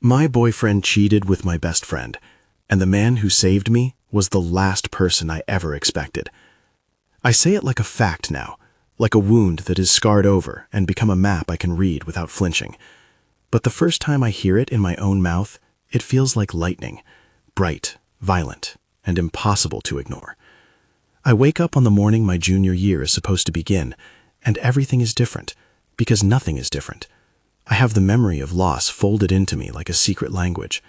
My boyfriend cheated with my best friend, and the man who saved me was the last person I ever expected. I say it like a fact now, like a wound that is scarred over and become a map I can read without flinching. But the first time I hear it in my own mouth, it feels like lightning, bright, violent, and impossible to ignore. I wake up on the morning my junior year is supposed to begin, and everything is different, because nothing is different. I have the memory of loss folded into me like a secret language.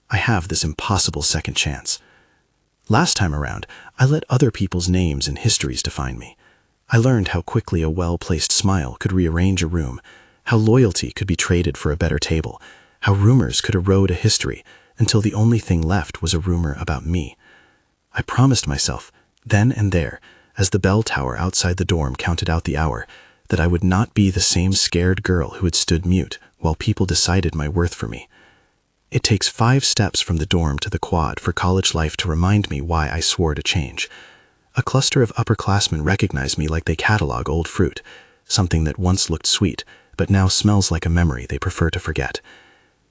I have this impossible second chance. Last time around, I let other people's names and histories define me. I learned how quickly a well-placed smile could rearrange a room, how loyalty could be traded for a better table, how rumors could erode a history until the only thing left was a rumor about me. I promised myself, then and there, as the bell tower outside the dorm counted out the hour, that I would not be the same scared girl who had stood mute while people decided my worth for me. It takes 5 steps from the dorm to the quad for college life to remind me why I swore to change. A cluster of upperclassmen recognize me like they catalog old fruit, something that once looked sweet, but now smells like a memory they prefer to forget.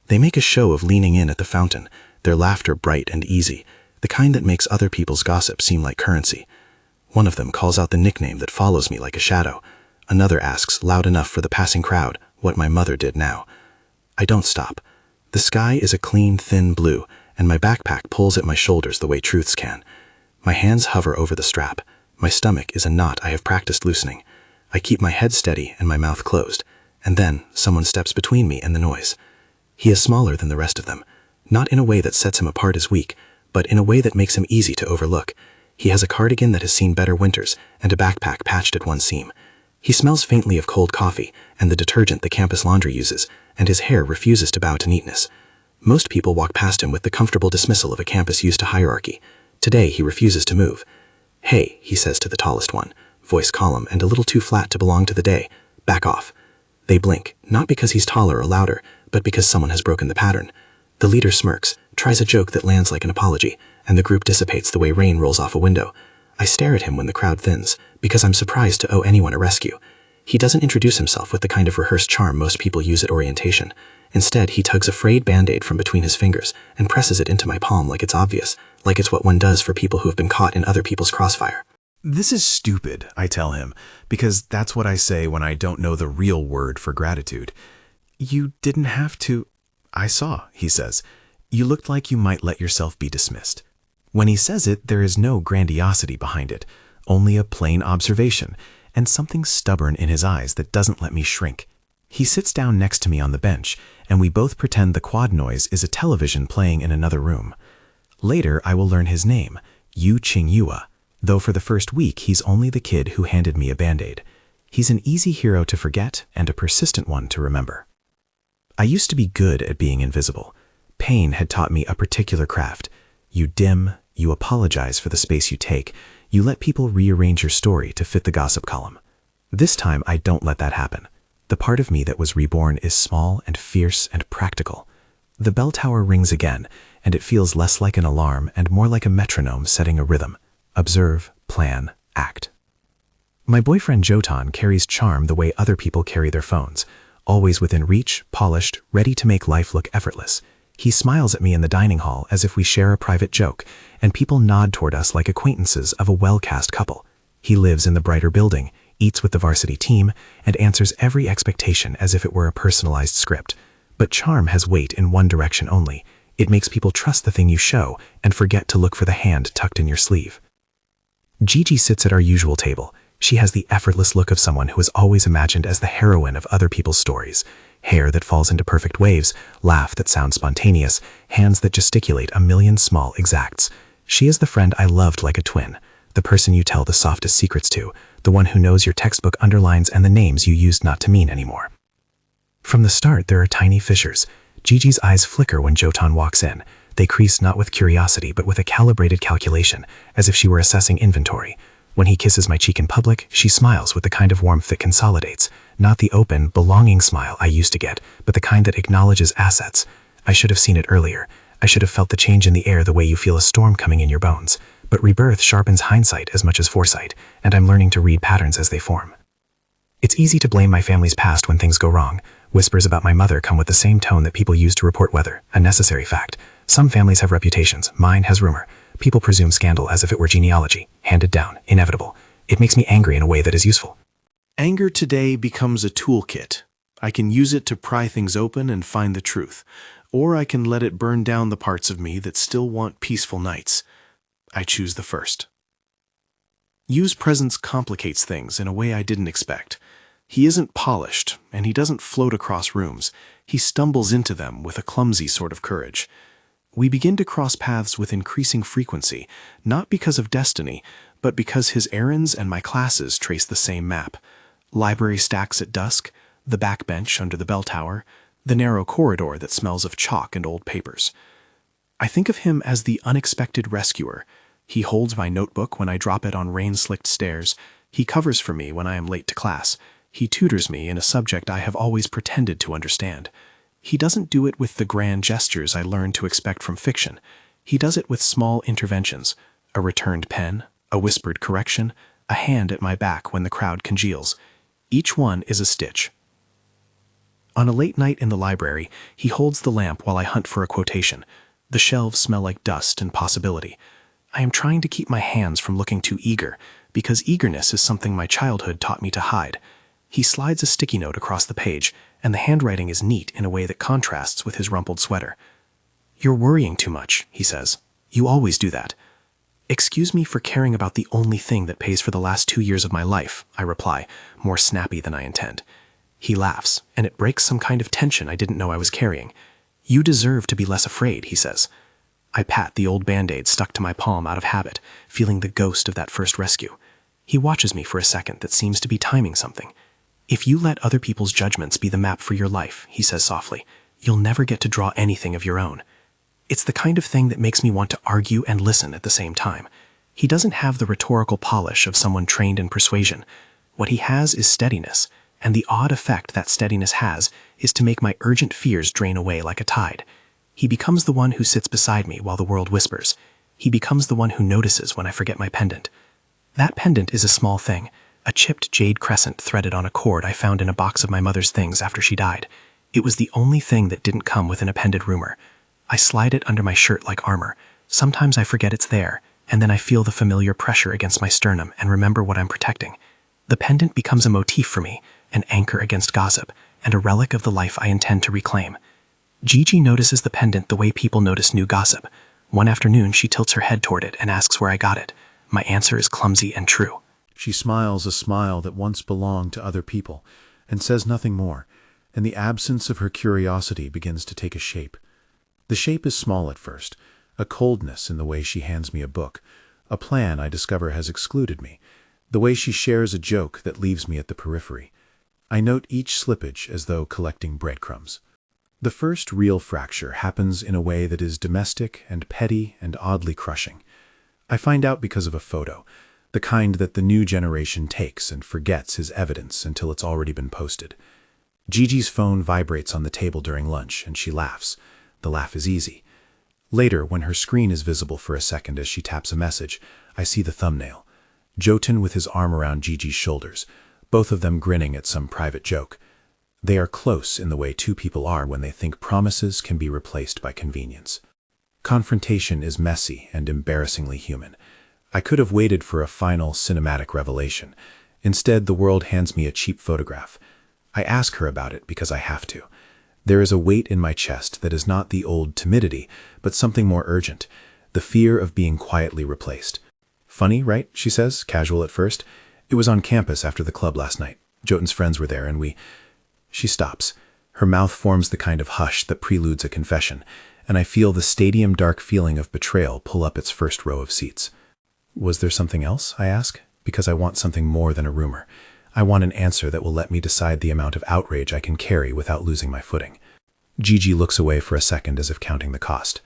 They make a show of leaning in at the fountain, their laughter bright and easy, the kind that makes other people's gossip seem like currency. One of them calls out the nickname that follows me like a shadow. Another asks, loud enough for the passing crowd, what my mother did now. I don't stop. The sky is a clean, thin blue, and my backpack pulls at my shoulders the way truths can. My hands hover over the strap. My stomach is a knot I have practiced loosening. I keep my head steady and my mouth closed, and then someone steps between me and the noise. He is smaller than the rest of them, not in a way that sets him apart as weak, but in a way that makes him easy to overlook. He has a cardigan that has seen better winters and a backpack patched at one seam. He smells faintly of cold coffee and the detergent the campus laundry uses, and his hair refuses to bow to neatness. Most people walk past him with the comfortable dismissal of a campus used to hierarchy. Today, he refuses to move. "Hey," he says to the tallest one, voice calm and a little too flat to belong to the day. "Back off." They blink, not because he's taller or louder, but because someone has broken the pattern. The leader smirks, tries a joke that lands like an apology, and the group dissipates the way rain rolls off a window. I stare at him when the crowd thins, because I'm surprised to owe anyone a rescue. He doesn't introduce himself with the kind of rehearsed charm most people use at orientation. Instead, he tugs a frayed band-aid from between his fingers and presses it into my palm like it's obvious, like it's what one does for people who have been caught in other people's crossfire. "This is stupid," I tell him, because that's what I say when I don't know the real word for gratitude. "You didn't have to." "I saw," he says. "You looked like you might let yourself be dismissed." When he says it, there is no grandiosity behind it, only a plain observation, and something stubborn in his eyes that doesn't let me shrink. He sits down next to me on the bench, and we both pretend the quad noise is a television playing in another room. Later, I will learn his name, Yu Qingyua, though for the first week he's only the kid who handed me a band-aid. He's an easy hero to forget and a persistent one to remember. I used to be good at being invisible. Pain had taught me a particular craft. You dim, you apologize for the space you take, you let people rearrange your story to fit the gossip column. This time, I don't let that happen. The part of me that was reborn is small and fierce and practical. The bell tower rings again, and it feels less like an alarm and more like a metronome setting a rhythm. Observe, plan, act. My boyfriend Jotan carries charm the way other people carry their phones, always within reach, polished, ready to make life look effortless. He smiles at me in the dining hall as if we share a private joke, and people nod toward us like acquaintances of a well-cast couple. He lives in the brighter building, eats with the varsity team, and answers every expectation as if it were a personalized script. But charm has weight in one direction only. It makes people trust the thing you show and forget to look for the hand tucked in your sleeve. Gigi sits at our usual table. She has the effortless look of someone who is always imagined as the heroine of other people's stories. Hair that falls into perfect waves, laugh that sounds spontaneous, hands that gesticulate a million small exacts. She is the friend I loved like a twin, the person you tell the softest secrets to, the one who knows your textbook underlines and the names you used not to mean anymore. From the start, there are tiny fissures. Gigi's eyes flicker when Jotan walks in. They crease not with curiosity, but with a calibrated calculation, as if she were assessing inventory. When he kisses my cheek in public, she smiles with the kind of warmth that consolidates, not the open, belonging smile I used to get, but the kind that acknowledges assets. I should have seen it earlier. I should have felt the change in the air the way you feel a storm coming in your bones. But rebirth sharpens hindsight as much as foresight, and I'm learning to read patterns as they form. It's easy to blame my family's past when things go wrong, Whispers about my mother come with the same tone that people use to report weather, a necessary fact. Some families have reputations, mine has rumor. People presume scandal as if it were genealogy, handed down, inevitable. It makes me angry in a way that is useful. Anger today becomes a toolkit. I can use it to pry things open and find the truth, or I can let it burn down the parts of me that still want peaceful nights. I choose the first. Yu's presence complicates things in a way I didn't expect. He isn't polished, and he doesn't float across rooms. He stumbles into them with a clumsy sort of courage. We begin to cross paths with increasing frequency, not because of destiny, but because his errands and my classes trace the same map. Library stacks at dusk, the back bench under the bell tower, the narrow corridor that smells of chalk and old papers. I think of him as the unexpected rescuer. He holds my notebook when I drop it on rain-slicked stairs. He covers for me when I am late to class. He tutors me in a subject I have always pretended to understand. He doesn't do it with the grand gestures I learned to expect from fiction. He does it with small interventions, a returned pen, a whispered correction, a hand at my back when the crowd congeals. Each one is a stitch. On a late night in the library, he holds the lamp while I hunt for a quotation. The shelves smell like dust and possibility. I am trying to keep my hands from looking too eager, because eagerness is something my childhood taught me to hide. He slides a sticky note across the page, and the handwriting is neat in a way that contrasts with his rumpled sweater. "You're worrying too much," he says. "You always do that." "Excuse me for caring about the only thing that pays for the last 2 years of my life," I reply, more snappy than I intend. He laughs, and it breaks some kind of tension I didn't know I was carrying. "You deserve to be less afraid," he says. I pat the old Band-Aid stuck to my palm out of habit, feeling the ghost of that first rescue. He watches me for a second that seems to be timing something. "If you let other people's judgments be the map for your life," he says softly, "you'll never get to draw anything of your own." It's the kind of thing that makes me want to argue and listen at the same time. He doesn't have the rhetorical polish of someone trained in persuasion. What he has is steadiness, and the odd effect that steadiness has is to make my urgent fears drain away like a tide. He becomes the one who sits beside me while the world whispers. He becomes the one who notices when I forget my pendant. That pendant is a small thing, a chipped jade crescent threaded on a cord I found in a box of my mother's things after she died. It was the only thing that didn't come with an appended rumor. I slide it under my shirt like armor. Sometimes I forget it's there, and then I feel the familiar pressure against my sternum and remember what I'm protecting. The pendant becomes a motif for me, an anchor against gossip, and a relic of the life I intend to reclaim. Gigi notices the pendant the way people notice new gossip. One afternoon, she tilts her head toward it and asks where I got it. My answer is clumsy and true. She smiles a smile that once belonged to other people, and says nothing more, and the absence of her curiosity begins to take a shape. The shape is small at first, a coldness in the way she hands me a book, a plan I discover has excluded me, the way she shares a joke that leaves me at the periphery. I note each slippage as though collecting breadcrumbs. The first real fracture happens in a way that is domestic and petty and oddly crushing. I find out because of a photo, the kind that the new generation takes and forgets as evidence until it's already been posted. Gigi's phone vibrates on the table during lunch, and she laughs. The laugh is easy. Later, when her screen is visible for a second as she taps a message, I see the thumbnail. Jotun with his arm around Gigi's shoulders, both of them grinning at some private joke. They are close in the way two people are when they think promises can be replaced by convenience. Confrontation is messy and embarrassingly human. I could have waited for a final cinematic revelation. Instead, the world hands me a cheap photograph. I ask her about it because I have to. There is a weight in my chest that is not the old timidity, but something more urgent, the fear of being quietly replaced. "Funny, right?" she says, casual at first. "It was on campus after the club last night. Jotun's friends were there, and we—" She stops. Her mouth forms the kind of hush that preludes a confession, and I feel the stadium-dark feeling of betrayal pull up its first row of seats. "Was there something else?" I ask, because I want something more than a rumor. I want an answer that will let me decide the amount of outrage I can carry without losing my footing. Gigi looks away for a second as if counting the cost.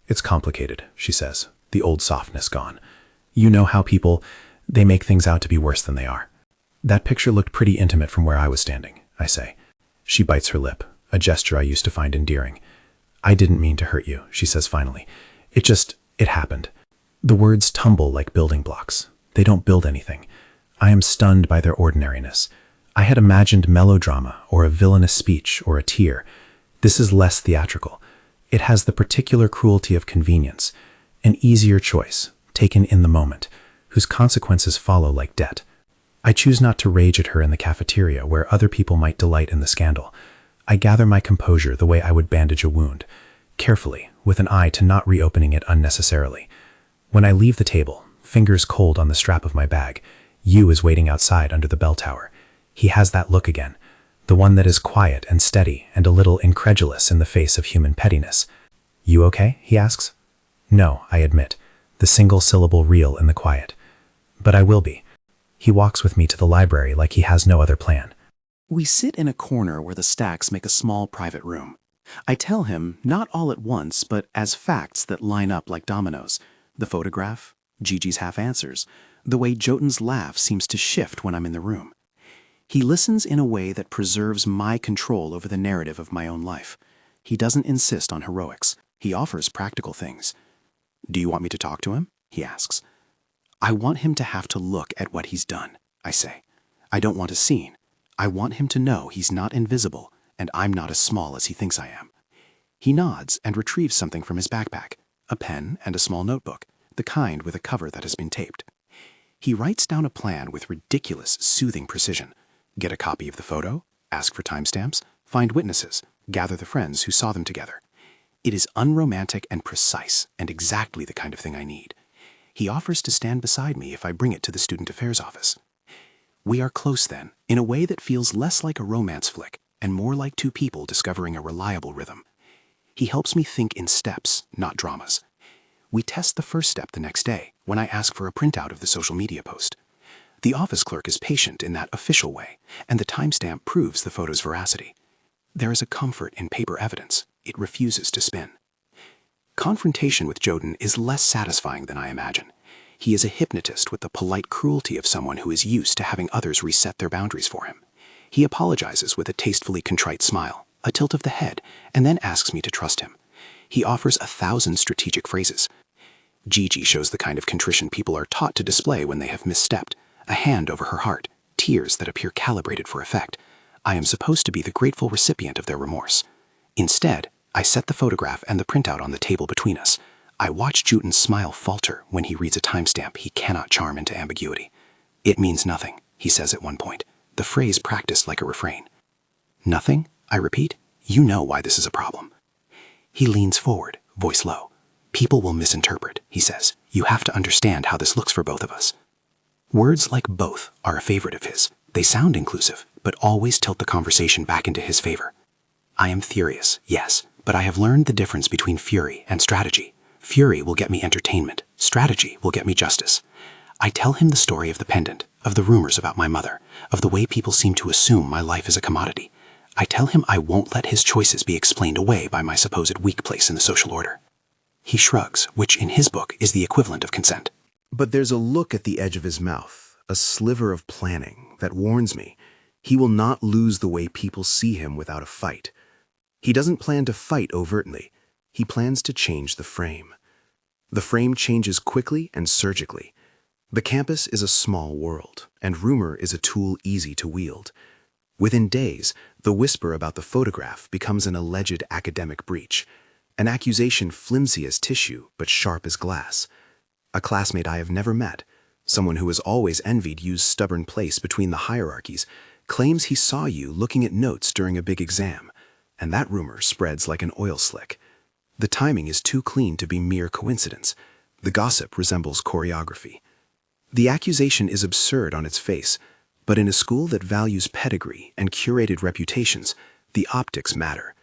"It's complicated," she says, the old softness gone. "You know how people, they make things out to be worse than they are." "That picture looked pretty intimate from where I was standing," I say. She bites her lip, a gesture I used to find endearing. "I didn't mean to hurt you," she says finally. It happened." The words tumble like building blocks. They don't build anything. I am stunned by their ordinariness. I had imagined melodrama or a villainous speech or a tear. This is less theatrical. It has the particular cruelty of convenience, an easier choice, taken in the moment, whose consequences follow like debt. I choose not to rage at her in the cafeteria where other people might delight in the scandal. I gather my composure the way I would bandage a wound, carefully, with an eye to not reopening it unnecessarily. When I leave the table, fingers cold on the strap of my bag, Yu is waiting outside under the bell tower. He has that look again, the one that is quiet and steady and a little incredulous in the face of human pettiness. "You okay?" he asks. "No," I admit, the single syllable real in the quiet. "But I will be." He walks with me to the library like he has no other plan. We sit in a corner where the stacks make a small private room. I tell him, not all at once, but as facts that line up like dominoes. The photograph, Gigi's half answers, the way Jotun's laugh seems to shift when I'm in the room. He listens in a way that preserves my control over the narrative of my own life. He doesn't insist on heroics. He offers practical things. "Do you want me to talk to him?" he asks. "I want him to have to look at what he's done," I say. "I don't want a scene. I want him to know he's not invisible and I'm not as small as he thinks I am." He nods and retrieves something from his backpack, a pen and a small notebook, the kind with a cover that has been taped. He writes down a plan with ridiculous, soothing precision. Get a copy of the photo, ask for timestamps, find witnesses, gather the friends who saw them together. It is unromantic and precise and exactly the kind of thing I need. He offers to stand beside me if I bring it to the student affairs office. We are close then, in a way that feels less like a romance flick and more like two people discovering a reliable rhythm. He helps me think in steps, not dramas. We test the first step the next day when I ask for a printout of the social media post. The office clerk is patient in that official way, and the timestamp proves the photo's veracity. There is a comfort in paper evidence. It refuses to spin. Confrontation with Jotun is less satisfying than I imagine. He is a hypnotist with the polite cruelty of someone who is used to having others reset their boundaries for him. He apologizes with a tastefully contrite smile, a tilt of the head, and then asks me to trust him. He offers 1,000 strategic phrases. Gigi shows the kind of contrition people are taught to display when they have misstepped, a hand over her heart, tears that appear calibrated for effect. I am supposed to be the grateful recipient of their remorse. Instead, I set the photograph and the printout on the table between us. I watch Jotun's smile falter when he reads a timestamp he cannot charm into ambiguity. "It means nothing," he says at one point, the phrase practiced like a refrain. "Nothing?" I repeat. "You know why this is a problem." He leans forward, voice low. "People will misinterpret," he says. "You have to understand how this looks for both of us." Words like both are a favorite of his. They sound inclusive, but always tilt the conversation back into his favor. I am furious, yes, but I have learned the difference between fury and strategy. Fury will get me entertainment. Strategy will get me justice. I tell him the story of the pendant, of the rumors about my mother, of the way people seem to assume my life is a commodity. I tell him I won't let his choices be explained away by my supposed weak place in the social order. He shrugs, which in his book is the equivalent of consent. But there's a look at the edge of his mouth, a sliver of planning, that warns me he will not lose the way people see him without a fight. He doesn't plan to fight overtly. He plans to change the frame. The frame changes quickly and surgically. The campus is a small world, and rumor is a tool easy to wield. Within days, the whisper about the photograph becomes an alleged academic breach, an accusation flimsy as tissue but sharp as glass. A classmate I have never met, someone who has always envied Yu's stubborn place between the hierarchies, claims he saw Yu looking at notes during a big exam, and that rumor spreads like an oil slick. The timing is too clean to be mere coincidence. The gossip resembles choreography. The accusation is absurd on its face, but in a school that values pedigree and curated reputations, the optics matter.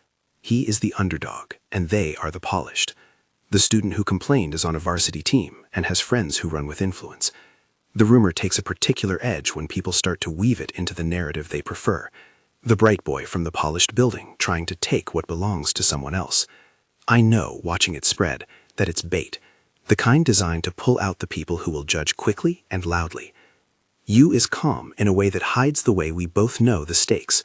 He is the underdog, and they are the polished. The student who complained is on a varsity team and has friends who run with influence. The rumor takes a particular edge when people start to weave it into the narrative they prefer. The bright boy from the polished building trying to take what belongs to someone else. I know, watching it spread, that it's bait, the kind designed to pull out the people who will judge quickly and loudly. Yu is calm in a way that hides the way we both know the stakes.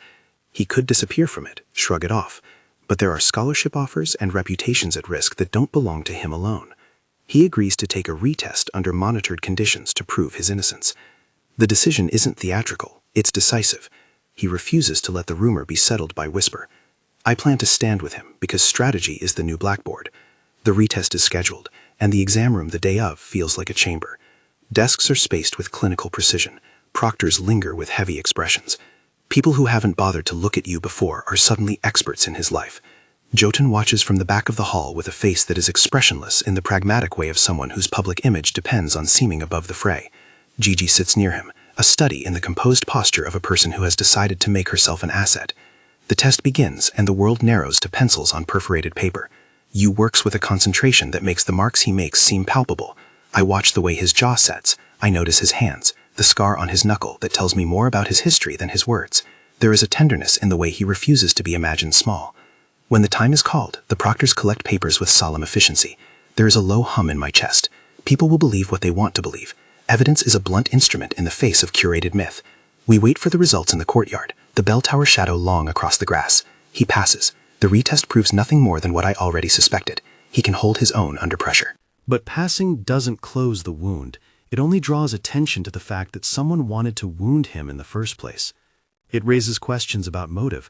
He could disappear from it, shrug it off, but there are scholarship offers and reputations at risk that don't belong to him alone. He agrees to take a retest under monitored conditions to prove his innocence. The decision isn't theatrical, it's decisive. He refuses to let the rumor be settled by whisper. I plan to stand with him because strategy is the new blackboard. The retest is scheduled, and the exam room the day of feels like a chamber. Desks are spaced with clinical precision. Proctors linger with heavy expressions. People who haven't bothered to look at you before are suddenly experts in his life. Jotun watches from the back of the hall with a face that is expressionless in the pragmatic way of someone whose public image depends on seeming above the fray. Gigi sits near him, a study in the composed posture of a person who has decided to make herself an asset. The test begins, and the world narrows to pencils on perforated paper. Yu works with a concentration that makes the marks he makes seem palpable. I watch the way his jaw sets. I notice his hands, the scar on his knuckle that tells me more about his history than his words. There is a tenderness in the way he refuses to be imagined small. When the time is called, the proctors collect papers with solemn efficiency. There is a low hum in my chest. People will believe what they want to believe. Evidence is a blunt instrument in the face of curated myth. We wait for the results in the courtyard, the bell tower shadow long across the grass. He passes. The retest proves nothing more than what I already suspected. He can hold his own under pressure. But passing doesn't close the wound. It only draws attention to the fact that someone wanted to wound him in the first place. It raises questions about motive.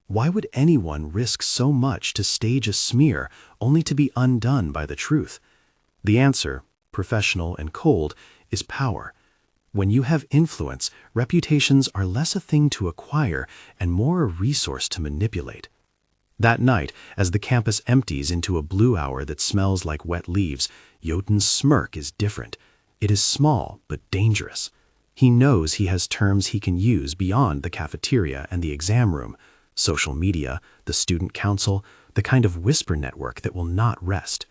Why would anyone risk so much to stage a smear only to be undone by the truth? The answer, professional and cold, is power. When you have influence, reputations are less a thing to acquire and more a resource to manipulate. That night, as the campus empties into a blue hour that smells like wet leaves, Jotun's smirk is different. It is small, but dangerous. He knows he has terms he can use beyond the cafeteria and the exam room, social media, the student council, the kind of whisper network that will not rest.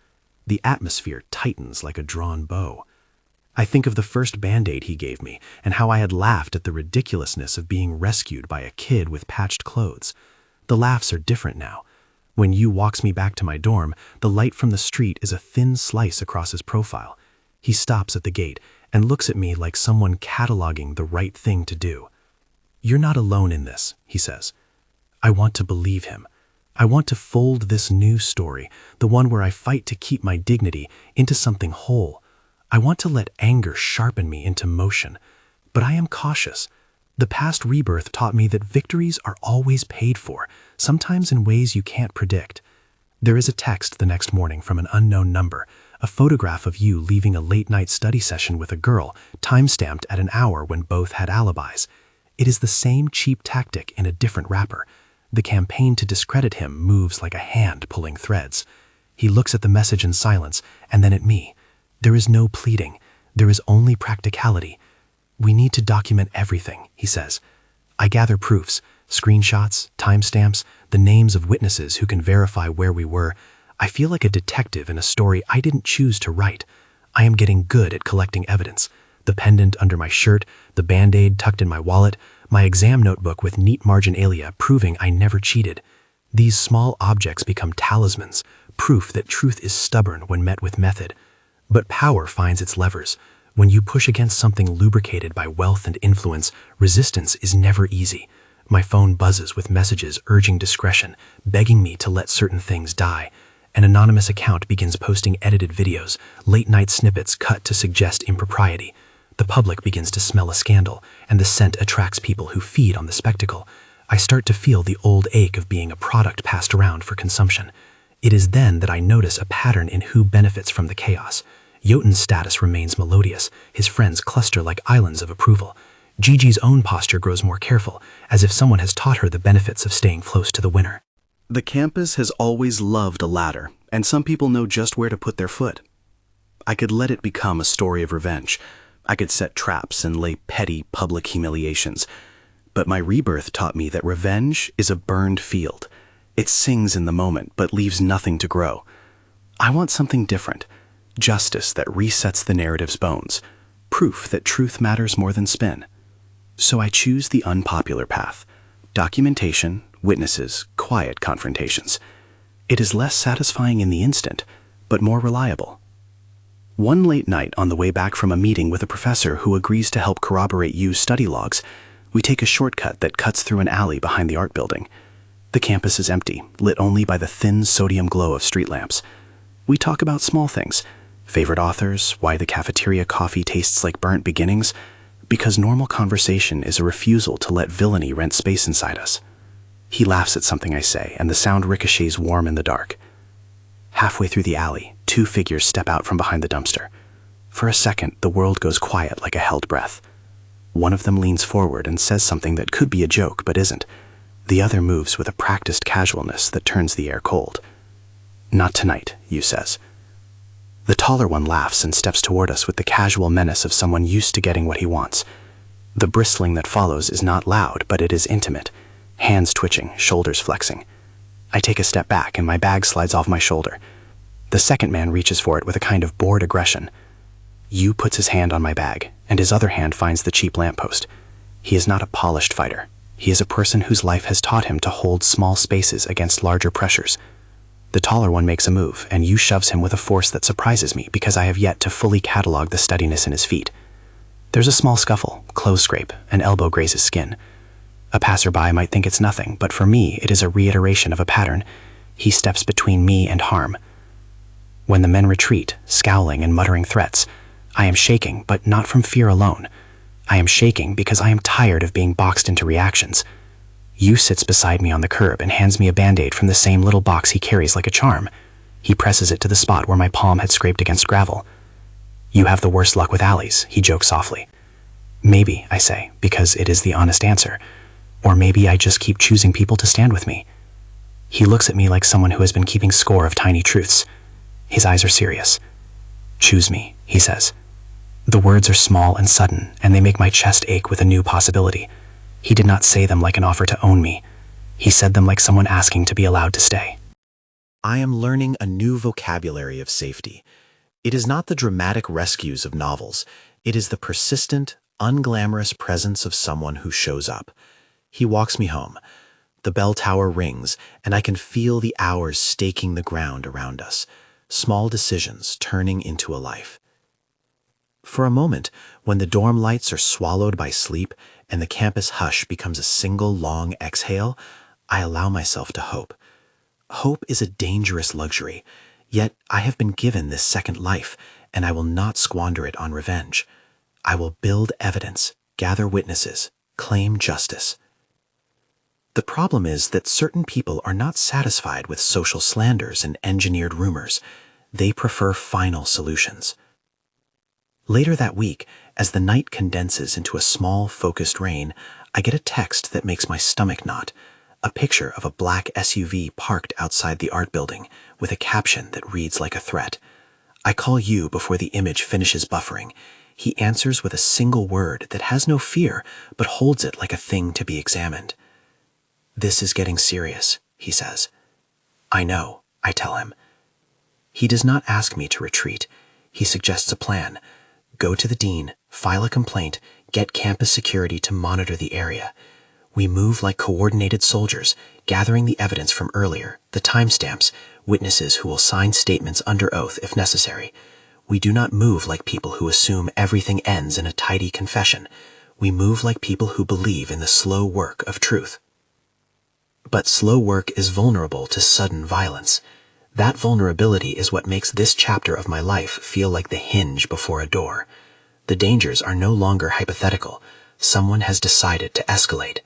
The atmosphere tightens like a drawn bow. I think of the first Band-Aid he gave me and how I had laughed at the ridiculousness of being rescued by a kid with patched clothes. The laughs are different now. When Yu walks me back to my dorm, the light from the street is a thin slice across his profile. He stops at the gate and looks at me like someone cataloging the right thing to do. "You're not alone in this," he says. I want to believe him. I want to fold this new story, the one where I fight to keep my dignity, into something whole. I want to let anger sharpen me into motion. But I am cautious. The past rebirth taught me that victories are always paid for, sometimes in ways you can't predict. There is a text the next morning from an unknown number, a photograph of you leaving a late-night study session with a girl, time-stamped at an hour when both had alibis. It is the same cheap tactic in a different wrapper. The campaign to discredit him moves like a hand pulling threads. He looks at the message in silence, and then at me. There is no pleading. There is only practicality. "We need to document everything," he says. I gather proofs, screenshots, timestamps, the names of witnesses who can verify where we were. I feel like a detective in a story I didn't choose to write. I am getting good at collecting evidence. The pendant under my shirt, the Band-Aid tucked in my wallet, my exam notebook with neat marginalia proving I never cheated. These small objects become talismans, proof that truth is stubborn when met with method. But power finds its levers. When you push against something lubricated by wealth and influence, resistance is never easy. My phone buzzes with messages urging discretion, begging me to let certain things die. An anonymous account begins posting edited videos, late-night snippets cut to suggest impropriety. The public begins to smell a scandal, and the scent attracts people who feed on the spectacle. I start to feel the old ache of being a product passed around for consumption. It is then that I notice a pattern in who benefits from the chaos. Jotun's status remains melodious, his friends cluster like islands of approval. Gigi's own posture grows more careful, as if someone has taught her the benefits of staying close to the winner. The campus has always loved a ladder, and some people know just where to put their foot. I could let it become a story of revenge. I could set traps and lay petty public humiliations. But my rebirth taught me that revenge is a burned field. It sings in the moment, but leaves nothing to grow. I want something different. Justice that resets the narrative's bones. Proof that truth matters more than spin. So I choose the unpopular path. Documentation, witnesses, quiet confrontations. It is less satisfying in the instant, but more reliable. One late night on the way back from a meeting with a professor who agrees to help corroborate Yu's study logs, we take a shortcut that cuts through an alley behind the art building. The campus is empty, lit only by the thin sodium glow of street lamps. We talk about small things. Favorite authors, why the cafeteria coffee tastes like burnt beginnings. because normal conversation is a refusal to let villainy rent space inside us. He laughs at something I say, and the sound ricochets warm in the dark. Halfway through the alley, two figures step out from behind the dumpster. For a second, the world goes quiet like a held breath. One of them leans forward and says something that could be a joke but isn't. The other moves with a practiced casualness that turns the air cold. "Not tonight," Yu says. The taller one laughs and steps toward us with the casual menace of someone used to getting what he wants. The bristling that follows is not loud, but it is intimate. Hands twitching, shoulders flexing. I take a step back and my bag slides off my shoulder. The second man reaches for it with a kind of bored aggression. Yu puts his hand on my bag, and his other hand finds the cheap lamppost. He is not a polished fighter. He is a person whose life has taught him to hold small spaces against larger pressures. The taller one makes a move, and Yu shoves him with a force that surprises me because I have yet to fully catalog the steadiness in his feet. There's a small scuffle, clothes scrape, an elbow grazes skin. A passerby might think it's nothing, but for me it is a reiteration of a pattern. He steps between me and harm. When the men retreat, scowling and muttering threats, I am shaking, but not from fear alone. I am shaking because I am tired of being boxed into reactions. Yu sits beside me on the curb and hands me a Band-Aid from the same little box he carries like a charm. He presses it to the spot where my palm had scraped against gravel. "You have the worst luck with alleys," he jokes softly. "Maybe," I say, because it is the honest answer. Or maybe I just keep choosing people to stand with me. He looks at me like someone who has been keeping score of tiny truths. His eyes are serious. "Choose me," he says. The words are small and sudden, and they make my chest ache with a new possibility. He did not say them like an offer to own me. He said them like someone asking to be allowed to stay. I am learning a new vocabulary of safety. It is not the dramatic rescues of novels. It is the persistent, unglamorous presence of someone who shows up. He walks me home. The bell tower rings, and I can feel the hours staking the ground around us. Small decisions turning into a life. For a moment, when the dorm lights are swallowed by sleep and the campus hush becomes a single long exhale, I allow myself to hope. Hope is a dangerous luxury, yet I have been given this second life, and I will not squander it on revenge. I will build evidence, gather witnesses, claim justice. The problem is that certain people are not satisfied with social slanders and engineered rumors. They prefer final solutions. Later that week, as the night condenses into a small, focused rain, I get a text that makes my stomach knot, a picture of a black SUV parked outside the art building with a caption that reads like a threat. I call Yu before the image finishes buffering. He answers with a single word that has no fear, but holds it like a thing to be examined. "This is getting serious," he says. "I know," I tell him. He does not ask me to retreat. He suggests a plan. Go to the dean, file a complaint, get campus security to monitor the area. We move like coordinated soldiers, gathering the evidence from earlier, the timestamps, witnesses who will sign statements under oath if necessary. We do not move like people who assume everything ends in a tidy confession. We move like people who believe in the slow work of truth. But slow work is vulnerable to sudden violence. That vulnerability is what makes this chapter of my life feel like the hinge before a door. The dangers are no longer hypothetical. Someone has decided to escalate.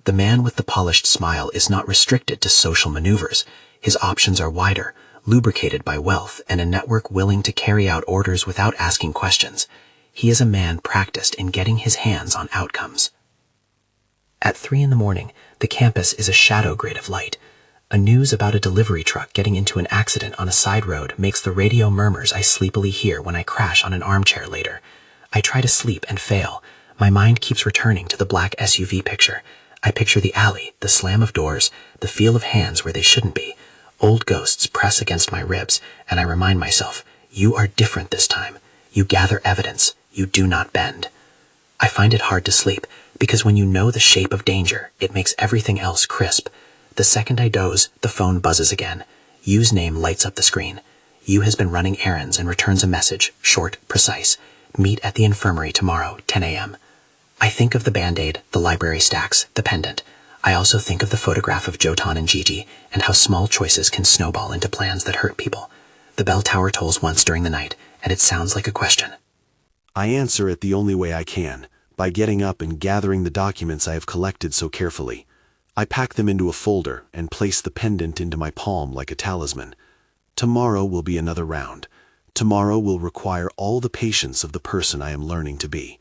The man with the polished smile is not restricted to social maneuvers. His options are wider, lubricated by wealth and a network willing to carry out orders without asking questions. He is a man practiced in getting his hands on outcomes. At 3 a.m, the campus is a shadow grid of light. A news about a delivery truck getting into an accident on a side road makes the radio murmurs I sleepily hear when I crash on an armchair later. I try to sleep and fail. My mind keeps returning to the black SUV picture. I picture the alley, the slam of doors, the feel of hands where they shouldn't be. Old ghosts press against my ribs, and I remind myself, you are different this time. You gather evidence. You do not bend. I find it hard to sleep, because when you know the shape of danger, it makes everything else crisp. The second I doze, the phone buzzes again. Yu's name lights up the screen. Yu has been running errands and returns a message, short, precise. Meet at the infirmary tomorrow, 10 a.m. I think of the Band-Aid, the library stacks, the pendant. I also think of the photograph of Jotan and Gigi, and how small choices can snowball into plans that hurt people. The bell tower tolls once during the night, and it sounds like a question. I answer it the only way I can, by getting up and gathering the documents I have collected so carefully. I pack them into a folder and place the pendant into my palm like a talisman. Tomorrow will be another round. Tomorrow will require all the patience of the person I am learning to be.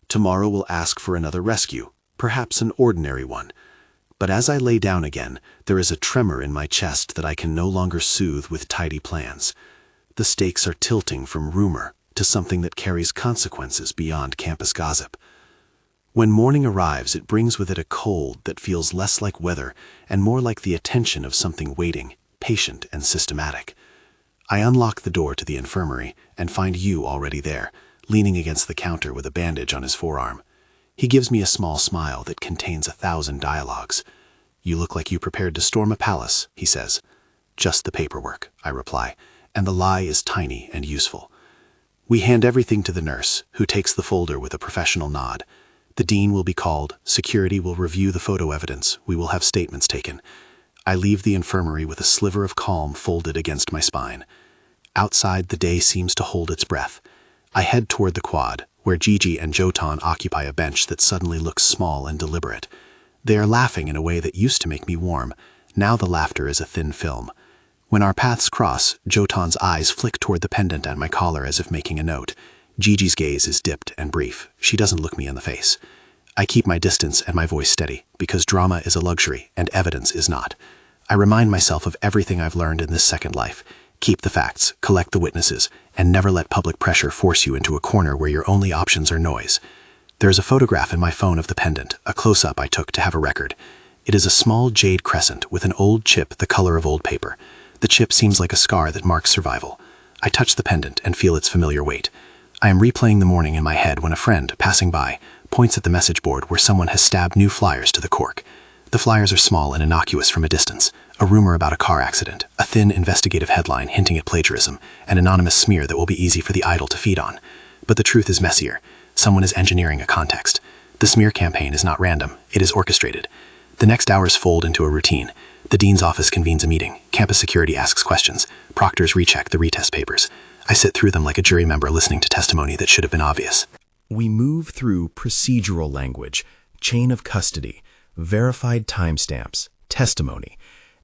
Tomorrow will ask for another rescue, perhaps an ordinary one. But as I lay down again, there is a tremor in my chest that I can no longer soothe with tidy plans. The stakes are tilting from rumor to something that carries consequences beyond campus gossip. When morning arrives, it brings with it a cold that feels less like weather and more like the attention of something waiting, patient and systematic. I unlock the door to the infirmary and find you already there, leaning against the counter with a bandage on his forearm. He gives me a small smile that contains 1,000 dialogues. "You look like you prepared to storm a palace," he says. "Just the paperwork," I reply, and the lie is tiny and useful. We hand everything to the nurse, who takes the folder with a professional nod. The dean will be called, security will review the photo evidence, we will have statements taken. I leave the infirmary with a sliver of calm folded against my spine. Outside, the day seems to hold its breath. I head toward the quad, where Gigi and Jotan occupy a bench that suddenly looks small and deliberate. They are laughing in a way that used to make me warm. Now the laughter is a thin film. When our paths cross, Jotan's eyes flick toward the pendant at my collar as if making a note. Gigi's gaze is dipped and brief. She doesn't look me in the face. I keep my distance and my voice steady, because drama is a luxury and evidence is not. I remind myself of everything I've learned in this second life. Keep the facts, collect the witnesses, and never let public pressure force you into a corner where your only options are noise. There is a photograph in my phone of the pendant, a close-up I took to have a record. It is a small jade crescent with an old chip the color of old paper. The chip seems like a scar that marks survival. I touch the pendant and feel its familiar weight. I am replaying the morning in my head when a friend, passing by, points at the message board where someone has stabbed new flyers to the cork. The flyers are small and innocuous from a distance, a rumor about a car accident, a thin investigative headline hinting at plagiarism, an anonymous smear that will be easy for the idle to feed on. But the truth is messier. Someone is engineering a context. The smear campaign is not random, it is orchestrated. The next hours fold into a routine. The dean's office convenes a meeting, campus security asks questions, proctors recheck the retest papers. I sit through them like a jury member listening to testimony that should have been obvious. We move through procedural language, chain of custody, verified timestamps, testimony,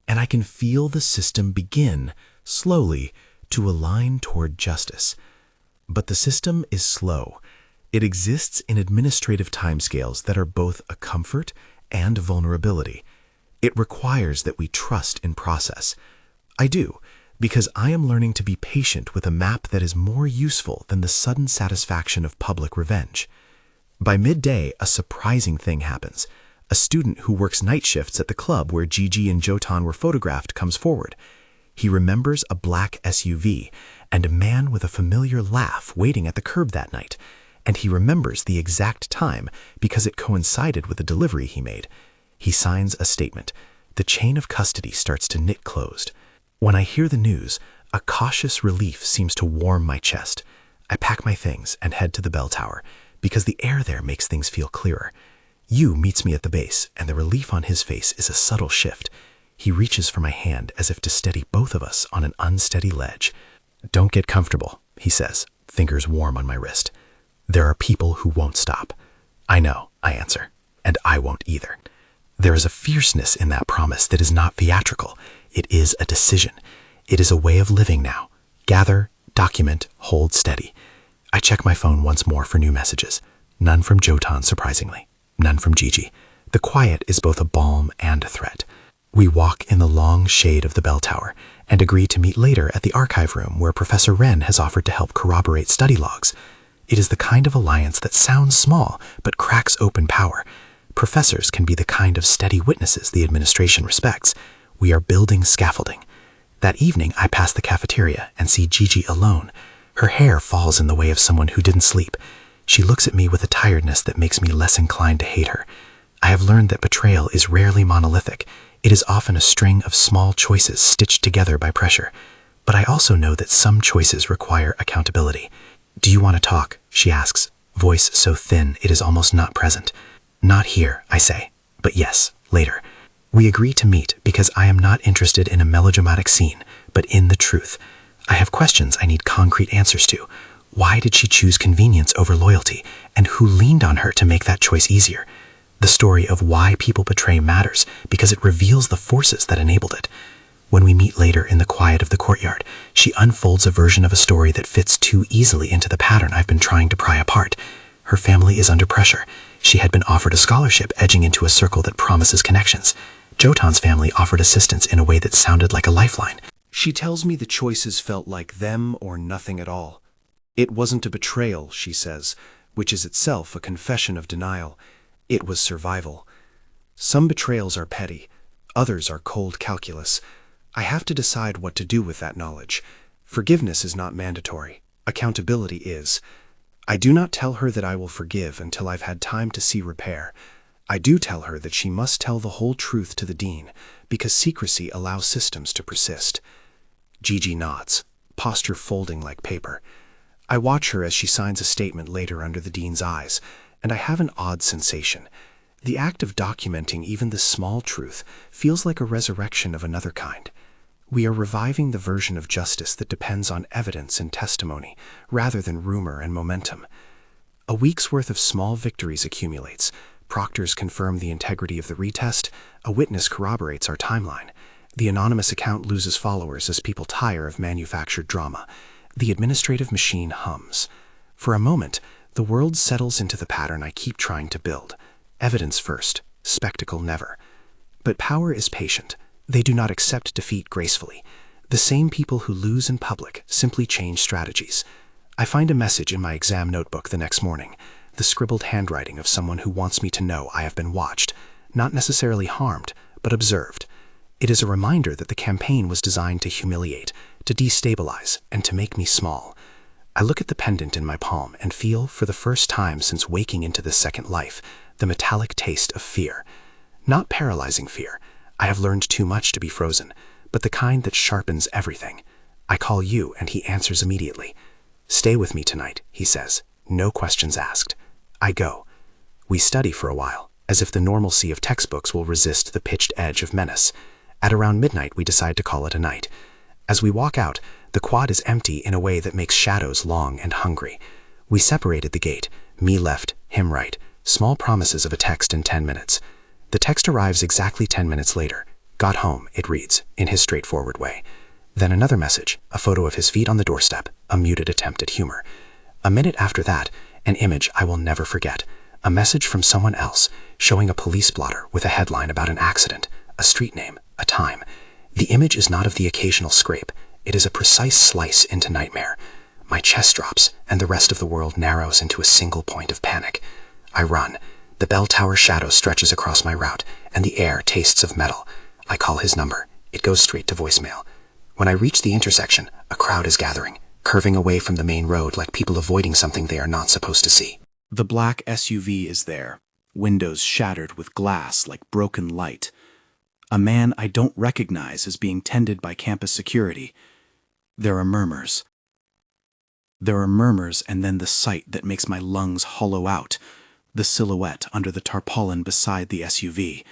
and I can feel the system begin, slowly, to align toward justice. But the system is slow. It exists in administrative timescales that are both a comfort and vulnerability. It requires that we trust in process. I do, because I am learning to be patient with a map that is more useful than the sudden satisfaction of public revenge. By midday, a surprising thing happens. A student who works night shifts at the club where Gigi and Jotan were photographed comes forward. He remembers a black SUV and a man with a familiar laugh waiting at the curb that night, and he remembers the exact time because it coincided with the delivery he made. He signs a statement. The chain of custody starts to knit closed. When I hear the news, a cautious relief seems to warm my chest. I pack my things and head to the bell tower, because the air there makes things feel clearer. Yu meets me at the base, and the relief on his face is a subtle shift. He reaches for my hand as if to steady both of us on an unsteady ledge. "Don't get comfortable," he says, fingers warm on my wrist. "There are people who won't stop." "I know," I answer, "and I won't either." There is a fierceness in that promise that is not theatrical. It is a decision. It is a way of living now. Gather, document, hold steady. I check my phone once more for new messages. None from Jotan, surprisingly. None from Gigi. The quiet is both a balm and a threat. We walk in the long shade of the bell tower and agree to meet later at the archive room where Professor Wren has offered to help corroborate study logs. It is the kind of alliance that sounds small but cracks open power. Professors can be the kind of steady witnesses the administration respects. We are building scaffolding. That evening, I pass the cafeteria and see Gigi alone. Her hair falls in the way of someone who didn't sleep. She looks at me with a tiredness that makes me less inclined to hate her. I have learned that betrayal is rarely monolithic. It is often a string of small choices stitched together by pressure. But I also know that some choices require accountability. "Do you want to talk?" she asks, voice so thin it is almost not present. "Not here," I say, "but yes, later." We agree to meet because I am not interested in a melodramatic scene, but in the truth. I have questions I need concrete answers to. Why did she choose convenience over loyalty, and who leaned on her to make that choice easier? The story of why people betray matters because it reveals the forces that enabled it. When we meet later in the quiet of the courtyard, she unfolds a version of a story that fits too easily into the pattern I've been trying to pry apart. Her family is under pressure. She had been offered a scholarship edging into a circle that promises connections. Jotan's family offered assistance in a way that sounded like a lifeline. She tells me the choices felt like them or nothing at all. It wasn't a betrayal, she says, which is itself a confession of denial. It was survival. Some betrayals are petty. Others are cold calculus. I have to decide what to do with that knowledge. Forgiveness is not mandatory. Accountability is. I do not tell her that I will forgive until I've had time to see repair. I do tell her that she must tell the whole truth to the dean, because secrecy allows systems to persist. Gigi nods, posture folding like paper. I watch her as she signs a statement later under the dean's eyes, and I have an odd sensation. The act of documenting even the small truth feels like a resurrection of another kind. We are reviving the version of justice that depends on evidence and testimony, rather than rumor and momentum. A week's worth of small victories accumulates. Proctors confirm the integrity of the retest. A witness corroborates our timeline. The anonymous account loses followers as people tire of manufactured drama. The administrative machine hums. For a moment, the world settles into the pattern I keep trying to build. Evidence first, spectacle never. But power is patient. They do not accept defeat gracefully. The same people who lose in public simply change strategies. I find a message in my exam notebook the next morning, the scribbled handwriting of someone who wants me to know I have been watched, not necessarily harmed, but observed. It is a reminder that the campaign was designed to humiliate, to destabilize, and to make me small. I look at the pendant in my palm and feel, for the first time since waking into this second life, the metallic taste of fear. Not paralyzing fear. I have learned too much to be frozen, but the kind that sharpens everything. I call you, and he answers immediately. "Stay with me tonight," he says. No questions asked. I go. We study for a while, as if the normalcy of textbooks will resist the pitched edge of menace. At around midnight, we decide to call it a night. As we walk out, the quad is empty in a way that makes shadows long and hungry. We separate at the gate, me left, him right, small promises of a text in 10 minutes. The text arrives exactly 10 minutes later. Got home, it reads, in his straightforward way. Then another message, a photo of his feet on the doorstep, a muted attempt at humor. A minute after that, an image I will never forget. A message from someone else, showing a police blotter with a headline about an accident, a street name, a time. The image is not of the occasional scrape. It is a precise slice into nightmare. My chest drops, and the rest of the world narrows into a single point of panic. I run. The bell tower shadow stretches across my route, and the air tastes of metal. I call his number. It goes straight to voicemail. When I reach the intersection, a crowd is gathering, curving away from the main road like people avoiding something they are not supposed to see. The black SUV is there, windows shattered with glass like broken light. A man I don't recognize is being tended by campus security. There are murmurs. There are murmurs, and then the sight that makes my lungs hollow out, the silhouette under the tarpaulin beside the SUV.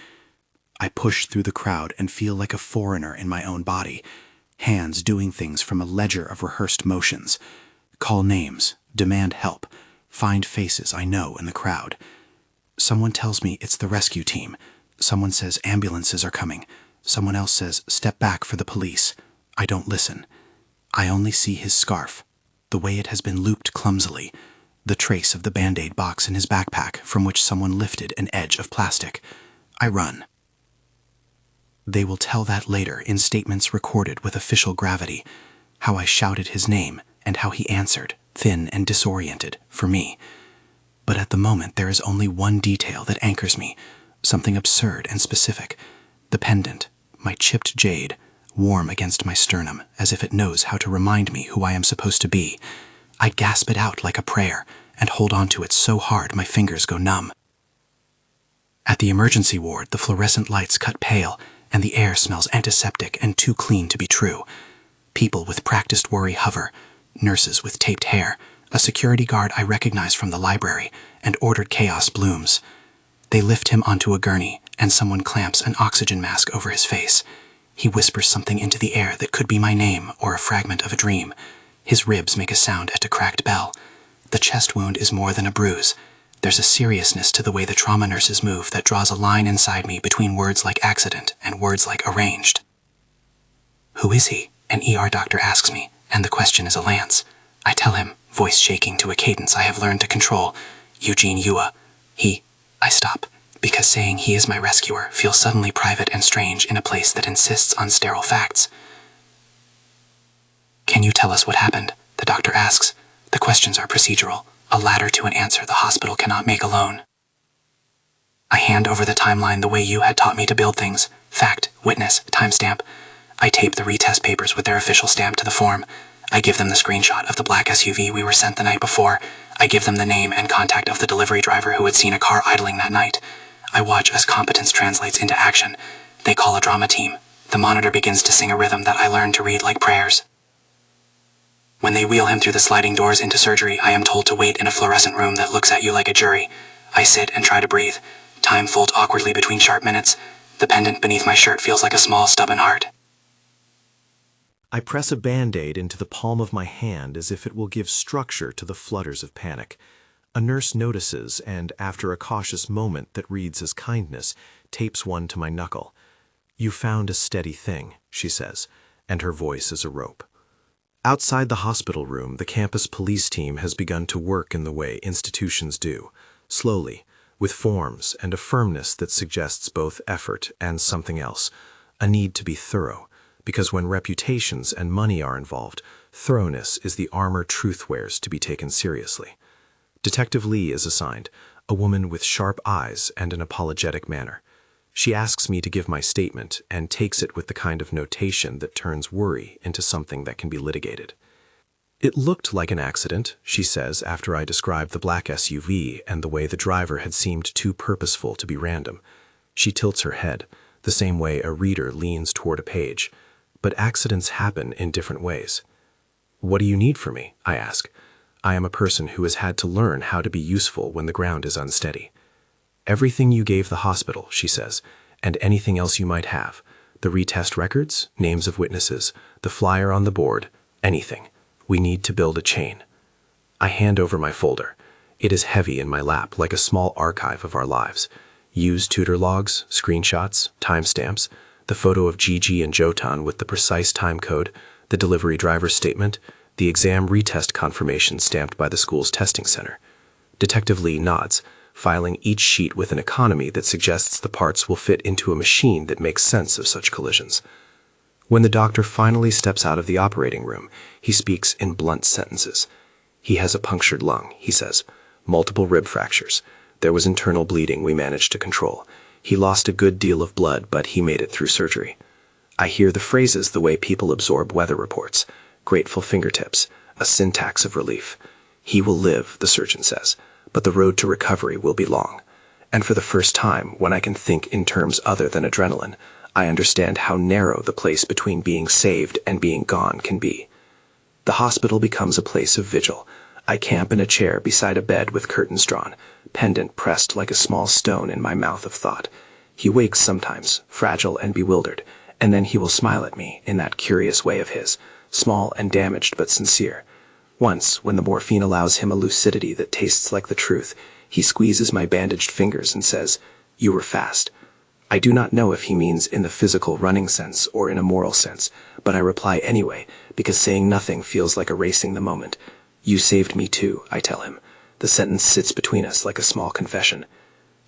I push through the crowd and feel like a foreigner in my own body, hands doing things from a ledger of rehearsed motions. Call names, demand help, find faces I know in the crowd. Someone tells me it's the rescue team. Someone says ambulances are coming. Someone else says step back for the police. I don't listen. I only see his scarf, the way it has been looped clumsily, the trace of the Band-Aid box in his backpack from which someone lifted an edge of plastic. I run. They will tell that later in statements recorded with official gravity, how I shouted his name and how he answered, thin and disoriented, for me. But at the moment there is only one detail that anchors me, something absurd and specific. The pendant, my chipped jade, warm against my sternum, as if it knows how to remind me who I am supposed to be. I gasp it out like a prayer and hold on to it so hard my fingers go numb. At the emergency ward, the fluorescent lights cut pale, and the air smells antiseptic and too clean to be true. People with practiced worry hover, nurses with taped hair, a security guard I recognize from the library, and ordered chaos blooms. They lift him onto a gurney, and someone clamps an oxygen mask over his face. He whispers something into the air that could be my name or a fragment of a dream. His ribs make a sound at a cracked bell. The chest wound is more than a bruise. There's a seriousness to the way the trauma nurses move that draws a line inside me between words like accident and words like arranged. "Who is he?" an ER doctor asks me, and the question is a lance. I tell him, voice shaking to a cadence I have learned to control, "Eugene Yua." I stop, because saying he is my rescuer feels suddenly private and strange in a place that insists on sterile facts. "Can you tell us what happened?" the doctor asks. The questions are procedural, a ladder to an answer the hospital cannot make alone. I hand over the timeline the way you had taught me to build things. Fact, witness, timestamp. I tape the retest papers with their official stamp to the form. I give them the screenshot of the black SUV we were sent the night before. I give them the name and contact of the delivery driver who had seen a car idling that night. I watch as competence translates into action. They call a drama team. The monitor begins to sing a rhythm that I learned to read like prayers. When they wheel him through the sliding doors into surgery, I am told to wait in a fluorescent room that looks at you like a jury. I sit and try to breathe. Time folds awkwardly between sharp minutes. The pendant beneath my shirt feels like a small, stubborn heart. I press a Band-Aid into the palm of my hand as if it will give structure to the flutters of panic. A nurse notices and, after a cautious moment that reads as kindness, tapes one to my knuckle. "You found a steady thing," she says, and her voice is a rope. Outside the hospital room, the campus police team has begun to work in the way institutions do, slowly, with forms and a firmness that suggests both effort and something else, a need to be thorough, because when reputations and money are involved, thoroughness is the armor truth wears to be taken seriously. Detective Lee is assigned, a woman with sharp eyes and an apologetic manner. She asks me to give my statement and takes it with the kind of notation that turns worry into something that can be litigated. "It looked like an accident," she says after I describe the black SUV and the way the driver had seemed too purposeful to be random. She tilts her head, the same way a reader leans toward a page. But accidents happen in different ways. "What do you need from me?" I ask. I am a person who has had to learn how to be useful when the ground is unsteady. "Everything you gave the hospital," she says, "and anything else you might have. The retest records, names of witnesses, the flyer on the board, anything. We need to build a chain." I hand over my folder. It is heavy in my lap, like a small archive of our lives. Used tutor logs, screenshots, timestamps, the photo of Gigi and Jotan with the precise time code, the delivery driver's statement, the exam retest confirmation stamped by the school's testing center. Detective Lee nods, filing each sheet with an economy that suggests the parts will fit into a machine that makes sense of such collisions. When the doctor finally steps out of the operating room, he speaks in blunt sentences. "He has a punctured lung," he says. "Multiple rib fractures. There was internal bleeding we managed to control. He lost a good deal of blood, but he made it through surgery." I hear the phrases the way people absorb weather reports. Grateful fingertips, a syntax of relief. "He will live," the surgeon says, "but the road to recovery will be long." And for the first time, when I can think in terms other than adrenaline, I understand how narrow the place between being saved and being gone can be. The hospital becomes a place of vigil. I camp in a chair beside a bed with curtains drawn, pendant pressed like a small stone in my mouth of thought. He wakes sometimes, fragile and bewildered, and then he will smile at me in that curious way of his, small and damaged but sincere. Once, when the morphine allows him a lucidity that tastes like the truth, he squeezes my bandaged fingers and says, "You were fast." I do not know if he means in the physical running sense or in a moral sense, but I reply anyway, because saying nothing feels like erasing the moment. "You saved me too," I tell him. The sentence sits between us like a small confession.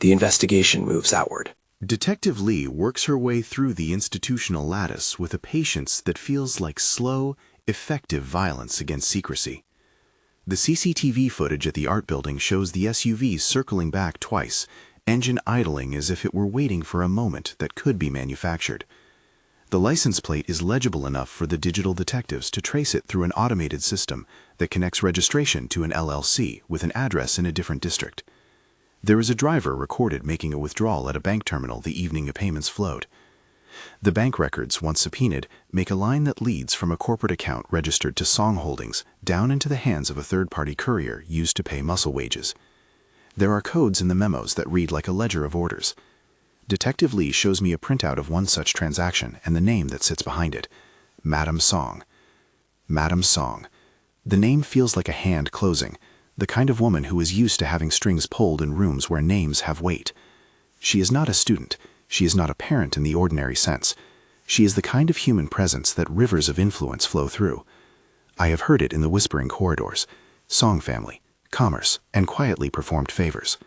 The investigation moves outward. Detective Lee works her way through the institutional lattice with a patience that feels like slow, effective violence against secrecy. The CCTV footage at the art building shows the SUV circling back twice, engine idling as if it were waiting for a moment that could be manufactured. The license plate is legible enough for the digital detectives to trace it through an automated system that connects registration to an LLC with an address in a different district. There is a driver recorded making a withdrawal at a bank terminal the evening the payments flowed. The bank records, once subpoenaed, make a line that leads from a corporate account registered to Song Holdings down into the hands of a third-party courier used to pay muscle wages. There are codes in the memos that read like a ledger of orders. Detective Lee shows me a printout of one such transaction and the name that sits behind it. Madam Song. Madam Song. The name feels like a hand closing, the kind of woman who is used to having strings pulled in rooms where names have weight. She is not a student. She is not a parent in the ordinary sense. She is the kind of human presence that rivers of influence flow through. I have heard it in the whispering corridors, song family, commerce, and quietly performed favors.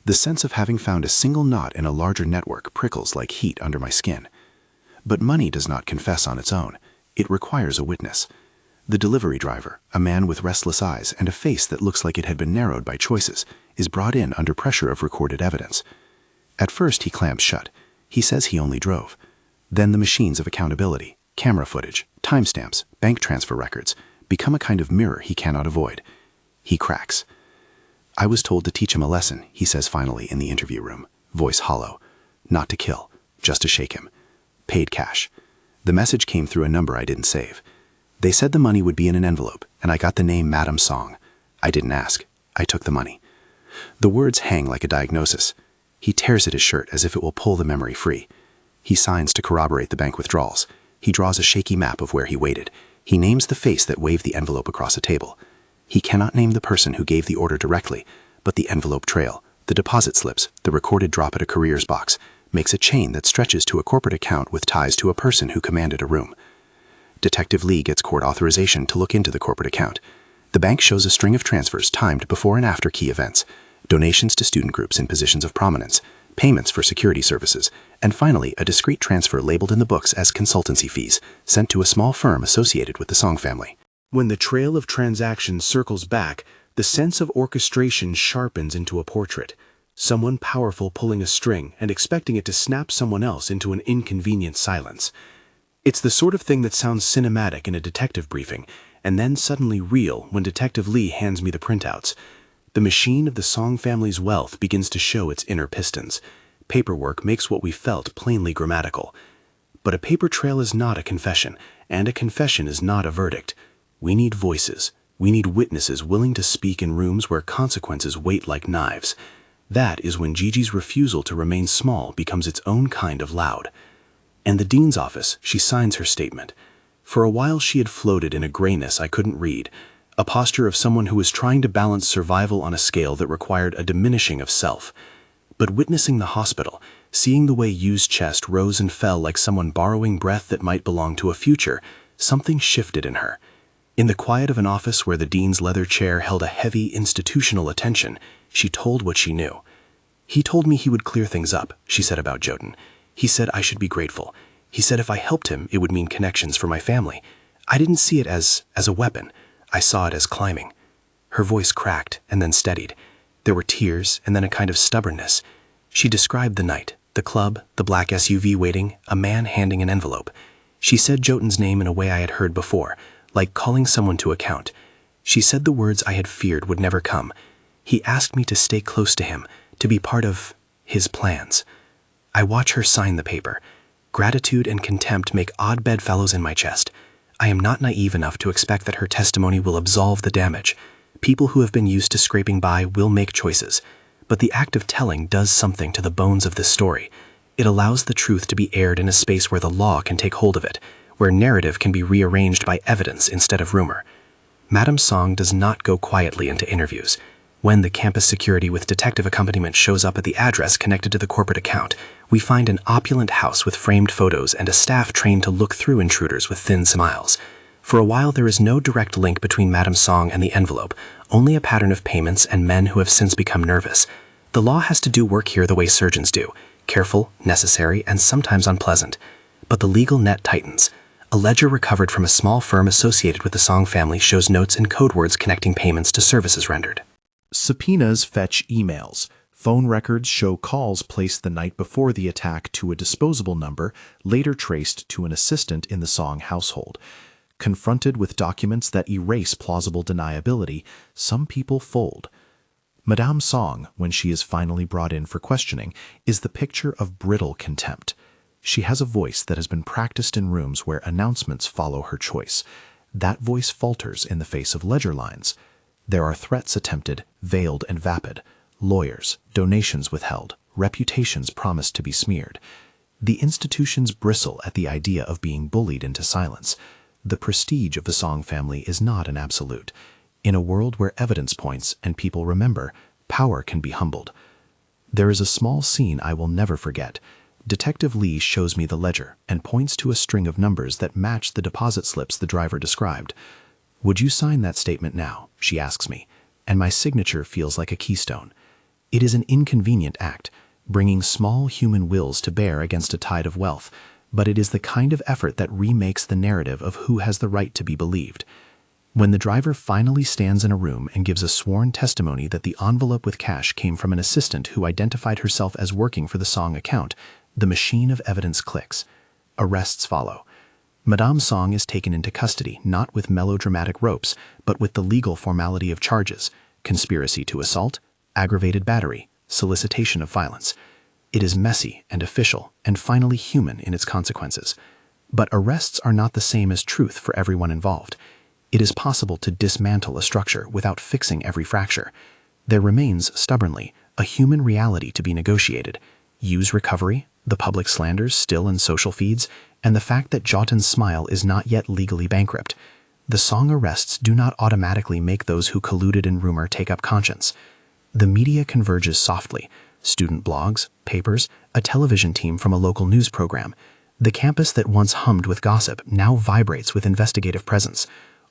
The sense of having found a single knot in a larger network prickles like heat under my skin. But money does not confess on its own. It requires a witness. The delivery driver, a man with restless eyes and a face that looks like it had been narrowed by choices, is brought in under pressure of recorded evidence. At first he clamps shut. He says he only drove. Then the machines of accountability, camera footage, timestamps, bank transfer records, become a kind of mirror he cannot avoid. He cracks. "I was told to teach him a lesson," he says finally in the interview room, voice hollow. "Not to kill, just to shake him. Paid cash. The message came through a number I didn't save. They said the money would be in an envelope, and I got the name Madam Song. I didn't ask. I took the money." The words hang like a diagnosis. He tears at his shirt as if it will pull the memory free. He signs to corroborate the bank withdrawals. He draws a shaky map of where he waited. He names the face that waved the envelope across a table. He cannot name the person who gave the order directly, but the envelope trail, the deposit slips, the recorded drop at a courier's box, makes a chain that stretches to a corporate account with ties to a person who commanded a room. Detective Lee gets court authorization to look into the corporate account. The bank shows a string of transfers timed before and after key events, donations to student groups in positions of prominence, payments for security services, and finally a discrete transfer labeled in the books as consultancy fees, sent to a small firm associated with the Song family. When the trail of transactions circles back, the sense of orchestration sharpens into a portrait. Someone powerful pulling a string and expecting it to snap someone else into an inconvenient silence. It's the sort of thing that sounds cinematic in a detective briefing, and then suddenly real when Detective Lee hands me the printouts. The machine of the Song family's wealth begins to show its inner pistons. Paperwork makes what we felt plainly grammatical. But a paper trail is not a confession, and a confession is not a verdict. We need voices. We need witnesses willing to speak in rooms where consequences wait like knives. That is when Gigi's refusal to remain small becomes its own kind of loud. And the dean's office, she signs her statement. For a while she had floated in a grayness I couldn't read, a posture of someone who was trying to balance survival on a scale that required a diminishing of self. But witnessing the hospital, seeing the way Yu's chest rose and fell like someone borrowing breath that might belong to a future, something shifted in her. In the quiet of an office where the dean's leather chair held a heavy institutional attention, she told what she knew. "He told me he would clear things up," she said about Jotun. "He said I should be grateful. He said if I helped him, it would mean connections for my family. I didn't see it as a weapon. I saw it as climbing." Her voice cracked and then steadied. There were tears and then a kind of stubbornness. She described the night, the club, the black SUV waiting, a man handing an envelope. She said Jotun's name in a way I had heard before, like calling someone to account. She said the words I had feared would never come. He asked me to stay close to him, to be part of his plans. I watch her sign the paper. Gratitude and contempt make odd bedfellows in my chest. I am not naive enough to expect that her testimony will absolve the damage. People who have been used to scraping by will make choices. But the act of telling does something to the bones of this story. It allows the truth to be aired in a space where the law can take hold of it, where narrative can be rearranged by evidence instead of rumor. Madam Song does not go quietly into interviews. When the campus security with detective accompaniment shows up at the address connected to the corporate account, we find an opulent house with framed photos and a staff trained to look through intruders with thin smiles. For a while there is no direct link between Madam Song and the envelope, only a pattern of payments and men who have since become nervous. The law has to do work here the way surgeons do, careful, necessary, and sometimes unpleasant. But the legal net tightens. A ledger recovered from a small firm associated with the Song family shows notes and code words connecting payments to services rendered. Subpoenas fetch emails. Phone records show calls placed the night before the attack to a disposable number, later traced to an assistant in the Song household. Confronted with documents that erase plausible deniability, some people fold. Madame Song, when she is finally brought in for questioning, is the picture of brittle contempt. She has a voice that has been practiced in rooms where announcements follow her choice. That voice falters in the face of ledger lines. There are threats attempted, veiled and vapid, lawyers, donations withheld, reputations promised to be smeared. The institutions bristle at the idea of being bullied into silence. the prestige of the Song family is not an absolute. In a world where evidence points and people remember, power can be humbled. There is a small scene I will never forget. Detective Lee shows me the ledger and points to a string of numbers that match the deposit slips the driver described. "Would you sign that statement now?" she asks me, and my signature feels like a keystone. It is an inconvenient act, bringing small human wills to bear against a tide of wealth, but it is the kind of effort that remakes the narrative of who has the right to be believed. When the driver finally stands in a room and gives a sworn testimony that the envelope with cash came from an assistant who identified herself as working for the Song account, the machine of evidence clicks. Arrests follow. Madame Song is taken into custody, not with melodramatic ropes, but with the legal formality of charges: conspiracy to assault, aggravated battery, solicitation of violence. It is messy and official, and finally human in its consequences. But arrests are not the same as truth for everyone involved. It is possible to dismantle a structure without fixing every fracture. There remains, stubbornly, a human reality to be negotiated: use recovery, the public slanders still in social feeds, and the fact that Jotun's Smile is not yet legally bankrupt. The Song arrests do not automatically make those who colluded in rumor take up conscience. The media converges softly: student blogs, papers, a television team from a local news program. The campus that once hummed with gossip now vibrates with investigative presence.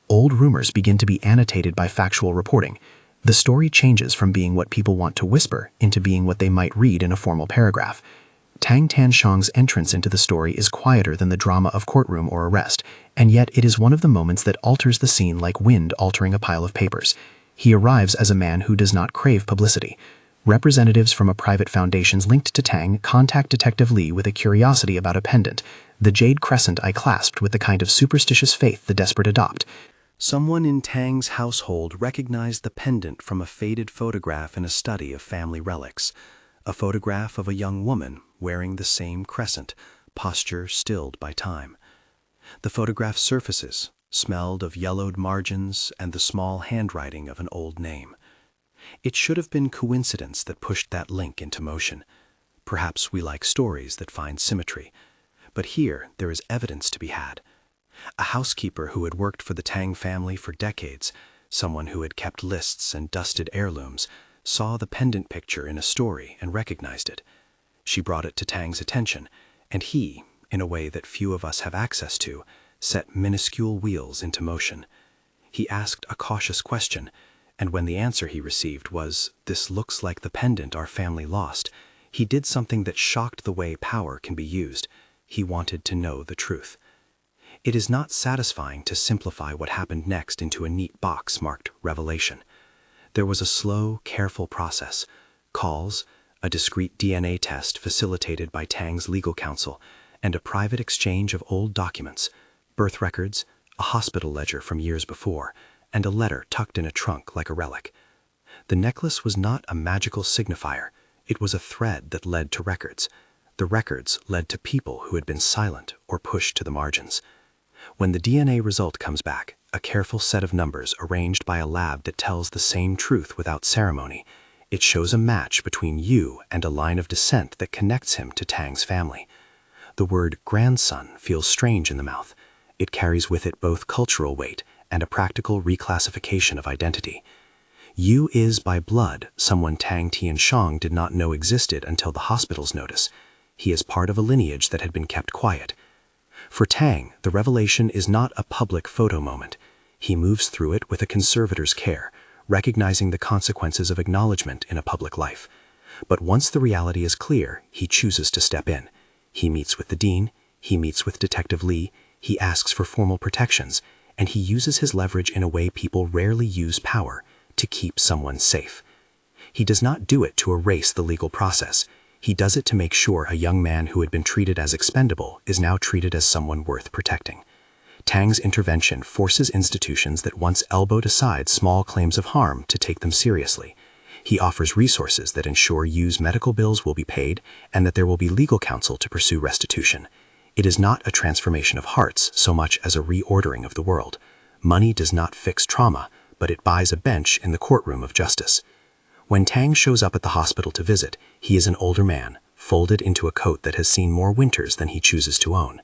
Old rumors begin to be annotated by factual reporting. The story changes from being what people want to whisper into being what they might read in a formal paragraph. Tang Tanshang's entrance into the story is quieter than the drama of courtroom or arrest, and yet it is one of the moments that alters the scene like wind altering a pile of papers. He arrives as a man who does not crave publicity. Representatives from a private foundations linked to Tang contact Detective Lee with a curiosity about a pendant, the jade crescent I clasped with the kind of superstitious faith the desperate adopt. Someone in Tang's household recognized the pendant from a faded photograph in a study of family relics. A photograph of a young woman wearing the same crescent, posture stilled by time. The photograph surfaces, smelled of yellowed margins and the small handwriting of an old name. It should have been coincidence that pushed that link into motion. Perhaps we like stories that find symmetry. But here there is evidence to be had. A housekeeper who had worked for the Tang family for decades, someone who had kept lists and dusted heirlooms, saw the pendant picture in a story and recognized it. She brought it to Tang's attention, and he, in a way that few of us have access to, set minuscule wheels into motion. He asked a cautious question, and when the answer he received was, "This looks like the pendant our family lost," he did something that shocked the way power can be used. He wanted to know the truth. It is not satisfying to simplify what happened next into a neat box marked revelation. There was a slow, careful process: calls, a discreet DNA test facilitated by Tang's legal counsel, and a private exchange of old documents, birth records, a hospital ledger from years before, and a letter tucked in a trunk like a relic. The necklace was not a magical signifier. It was a thread that led to records. The records led to people who had been silent or pushed to the margins. When the DNA result comes back, a careful set of numbers arranged by a lab that tells the same truth without ceremony, it shows a match between you and a line of descent that connects him to Tang's family. The word grandson feels strange in the mouth. It carries with it both cultural weight and a practical reclassification of identity. Yu is by blood someone Tang Tianshang did not know existed until the hospital's notice. He is part of a lineage that had been kept quiet. For Tang, the revelation is not a public photo moment. He moves through it with a conservator's care, recognizing the consequences of acknowledgement in a public life. But once the reality is clear, he chooses to step in. He meets with the dean, he meets with Detective Lee, he asks for formal protections, and he uses his leverage in a way people rarely use power: to keep someone safe. He does not do it to erase the legal process. He does it to make sure a young man who had been treated as expendable is now treated as someone worth protecting. Tang's intervention forces institutions that once elbowed aside small claims of harm to take them seriously. He offers resources that ensure Yu's medical bills will be paid and that there will be legal counsel to pursue restitution. It is not a transformation of hearts so much as a reordering of the world. Money does not fix trauma, but it buys a bench in the courtroom of justice. When Tang shows up at the hospital to visit, he is an older man, folded into a coat that has seen more winters than he chooses to own.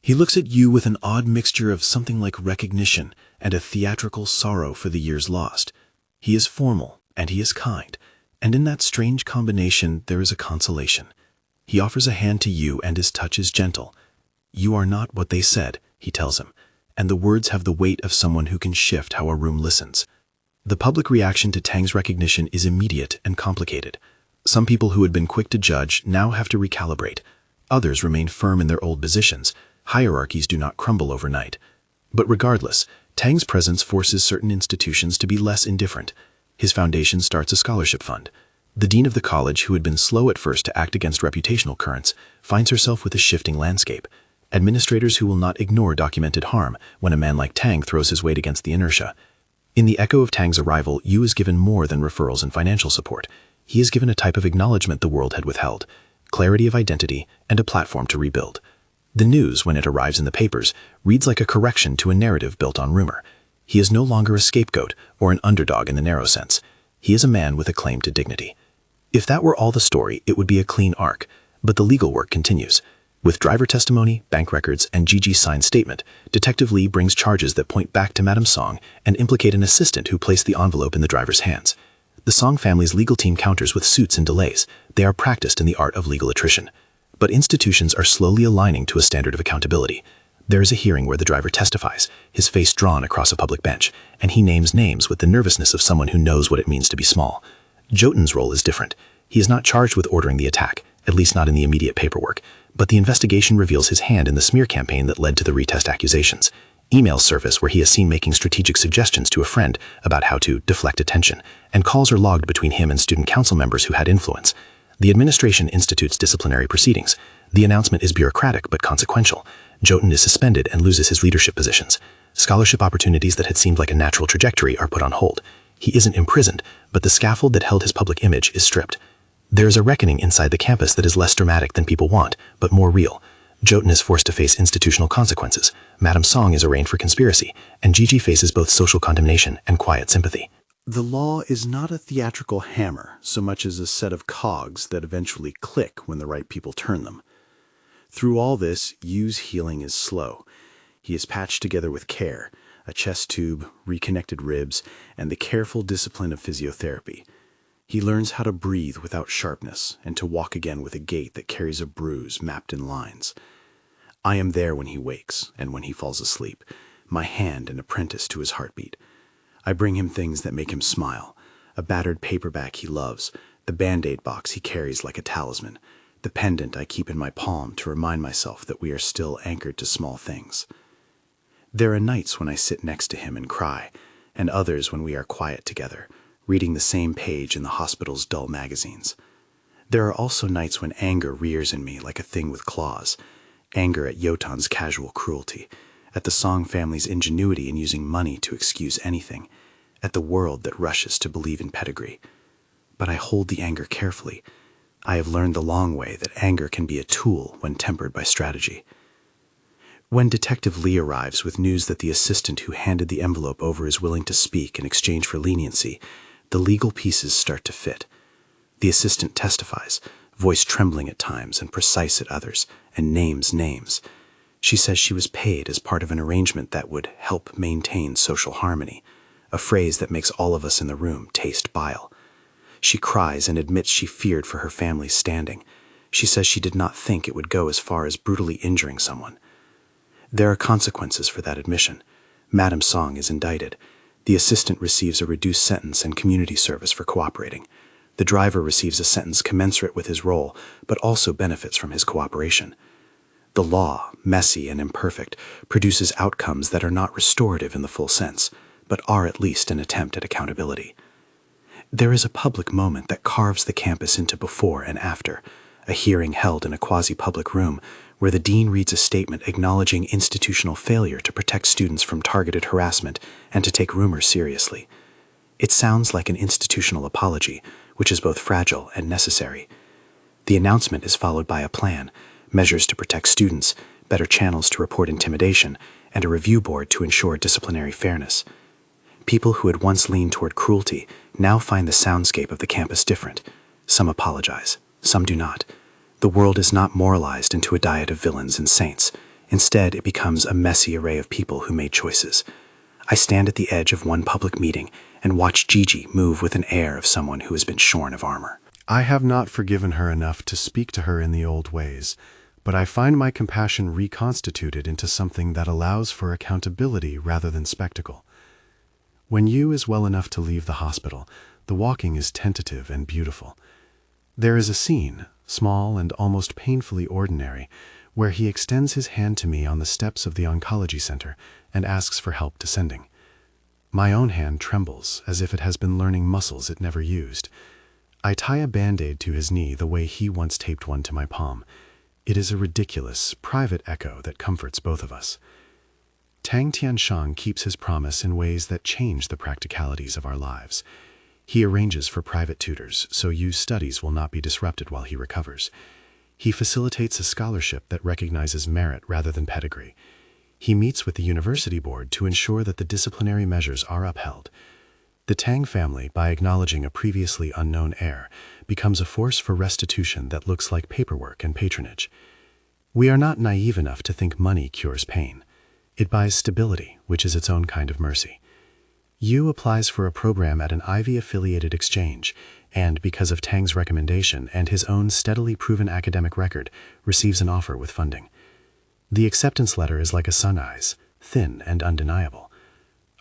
He looks at you with an odd mixture of something like recognition and a theatrical sorrow for the years lost. He is formal and he is kind, and in that strange combination there is a consolation. He offers a hand to you and his touch is gentle. "You are not what they said," he tells him, and the words have the weight of someone who can shift how a room listens. The public reaction to Tang's recognition is immediate and complicated. Some people who had been quick to judge now have to recalibrate. Others remain firm in their old positions. Hierarchies do not crumble overnight. But regardless, Tang's presence forces certain institutions to be less indifferent. His foundation starts a scholarship fund. The dean of the college, who had been slow at first to act against reputational currents, finds herself with a shifting landscape. Administrators who will not ignore documented harm when a man like Tang throws his weight against the inertia. In the echo of Tang's arrival, Yu is given more than referrals and financial support. He is given a type of acknowledgement the world had withheld, clarity of identity, and a platform to rebuild. The news, when it arrives in the papers, reads like a correction to a narrative built on rumor. He is no longer a scapegoat or an underdog in the narrow sense. He is a man with a claim to dignity. If that were all the story, it would be a clean arc, but the legal work continues. With driver testimony, bank records, and Gigi's signed statement, Detective Lee brings charges that point back to Madame Song and implicate an assistant who placed the envelope in the driver's hands. The Song family's legal team counters with suits and delays. They are practiced in the art of legal attrition. But institutions are slowly aligning to a standard of accountability. There is a hearing where the driver testifies, his face drawn across a public bench, and he names names with the nervousness of someone who knows what it means to be small. Jotun's role is different. He is not charged with ordering the attack, at least not in the immediate paperwork, but the investigation reveals his hand in the smear campaign that led to the retest accusations. Emails surface where he is seen making strategic suggestions to a friend about how to deflect attention, and calls are logged between him and student council members who had influence. The administration institutes disciplinary proceedings. The announcement is bureaucratic but consequential. Jotun is suspended and loses his leadership positions. Scholarship opportunities that had seemed like a natural trajectory are put on hold. He isn't imprisoned, but the scaffold that held his public image is stripped. There is a reckoning inside the campus that is less dramatic than people want, but more real. Jotun is forced to face institutional consequences. Madame Song is arraigned for conspiracy, and Gigi faces both social condemnation and quiet sympathy. The law is not a theatrical hammer so much as a set of cogs that eventually click when the right people turn them. Through all this, Yu's healing is slow. He is patched together with care, a chest tube, reconnected ribs, and the careful discipline of physiotherapy. He learns how to breathe without sharpness and to walk again with a gait that carries a bruise mapped in lines. I am there when he wakes and when he falls asleep, my hand an apprentice to his heartbeat. I bring him things that make him smile, a battered paperback he loves, the Band-Aid box he carries like a talisman, the pendant I keep in my palm to remind myself that we are still anchored to small things. There are nights when I sit next to him and cry, and others when we are quiet together, reading the same page in the hospital's dull magazines. There are also nights when anger rears in me like a thing with claws, anger at Yotan's casual cruelty, at the Song family's ingenuity in using money to excuse anything, at the world that rushes to believe in pedigree. But I hold the anger carefully. I have learned the long way that anger can be a tool when tempered by strategy. When Detective Lee arrives with news that the assistant who handed the envelope over is willing to speak in exchange for leniency, the legal pieces start to fit. The assistant testifies, voice trembling at times and precise at others, and names names. She says she was paid as part of an arrangement that would help maintain social harmony, a phrase that makes all of us in the room taste bile. She cries and admits she feared for her family's standing. She says she did not think it would go as far as brutally injuring someone. There are consequences for that admission. Madame Song is indicted. The assistant receives a reduced sentence and community service for cooperating. The driver receives a sentence commensurate with his role, but also benefits from his cooperation. The law, messy and imperfect, produces outcomes that are not restorative in the full sense, but are at least an attempt at accountability. There is a public moment that carves the campus into before and after, a hearing held in a quasi-public room where the dean reads a statement acknowledging institutional failure to protect students from targeted harassment and to take rumors seriously. It sounds like an institutional apology, which is both fragile and necessary. The announcement is followed by a plan, measures to protect students, better channels to report intimidation, and a review board to ensure disciplinary fairness. People who had once leaned toward cruelty now find the soundscape of the campus different. Some apologize, some do not. The world is not moralized into a diet of villains and saints. Instead, it becomes a messy array of people who made choices. I stand at the edge of one public meeting and watch Gigi move with an air of someone who has been shorn of armor. I have not forgiven her enough to speak to her in the old ways, but I find my compassion reconstituted into something that allows for accountability rather than spectacle. When Yu is well enough to leave the hospital, the walking is tentative and beautiful. There is a scene, small and almost painfully ordinary, where he extends his hand to me on the steps of the oncology center and asks for help descending. My own hand trembles as if it has been learning muscles it never used. I tie a band-aid to his knee the way he once taped one to my palm. It is a ridiculous, private echo that comforts both of us. Tang Tianshang keeps his promise in ways that change the practicalities of our lives. He arranges for private tutors, so Yu's studies will not be disrupted while he recovers. He facilitates a scholarship that recognizes merit rather than pedigree. He meets with the university board to ensure that the disciplinary measures are upheld. The Tang family, by acknowledging a previously unknown heir, becomes a force for restitution that looks like paperwork and patronage. We are not naive enough to think money cures pain. It buys stability, which is its own kind of mercy. Yu applies for a program at an Ivy-affiliated exchange, and because of Tang's recommendation and his own steadily proven academic record, receives an offer with funding. The acceptance letter is like a sunrise, thin and undeniable.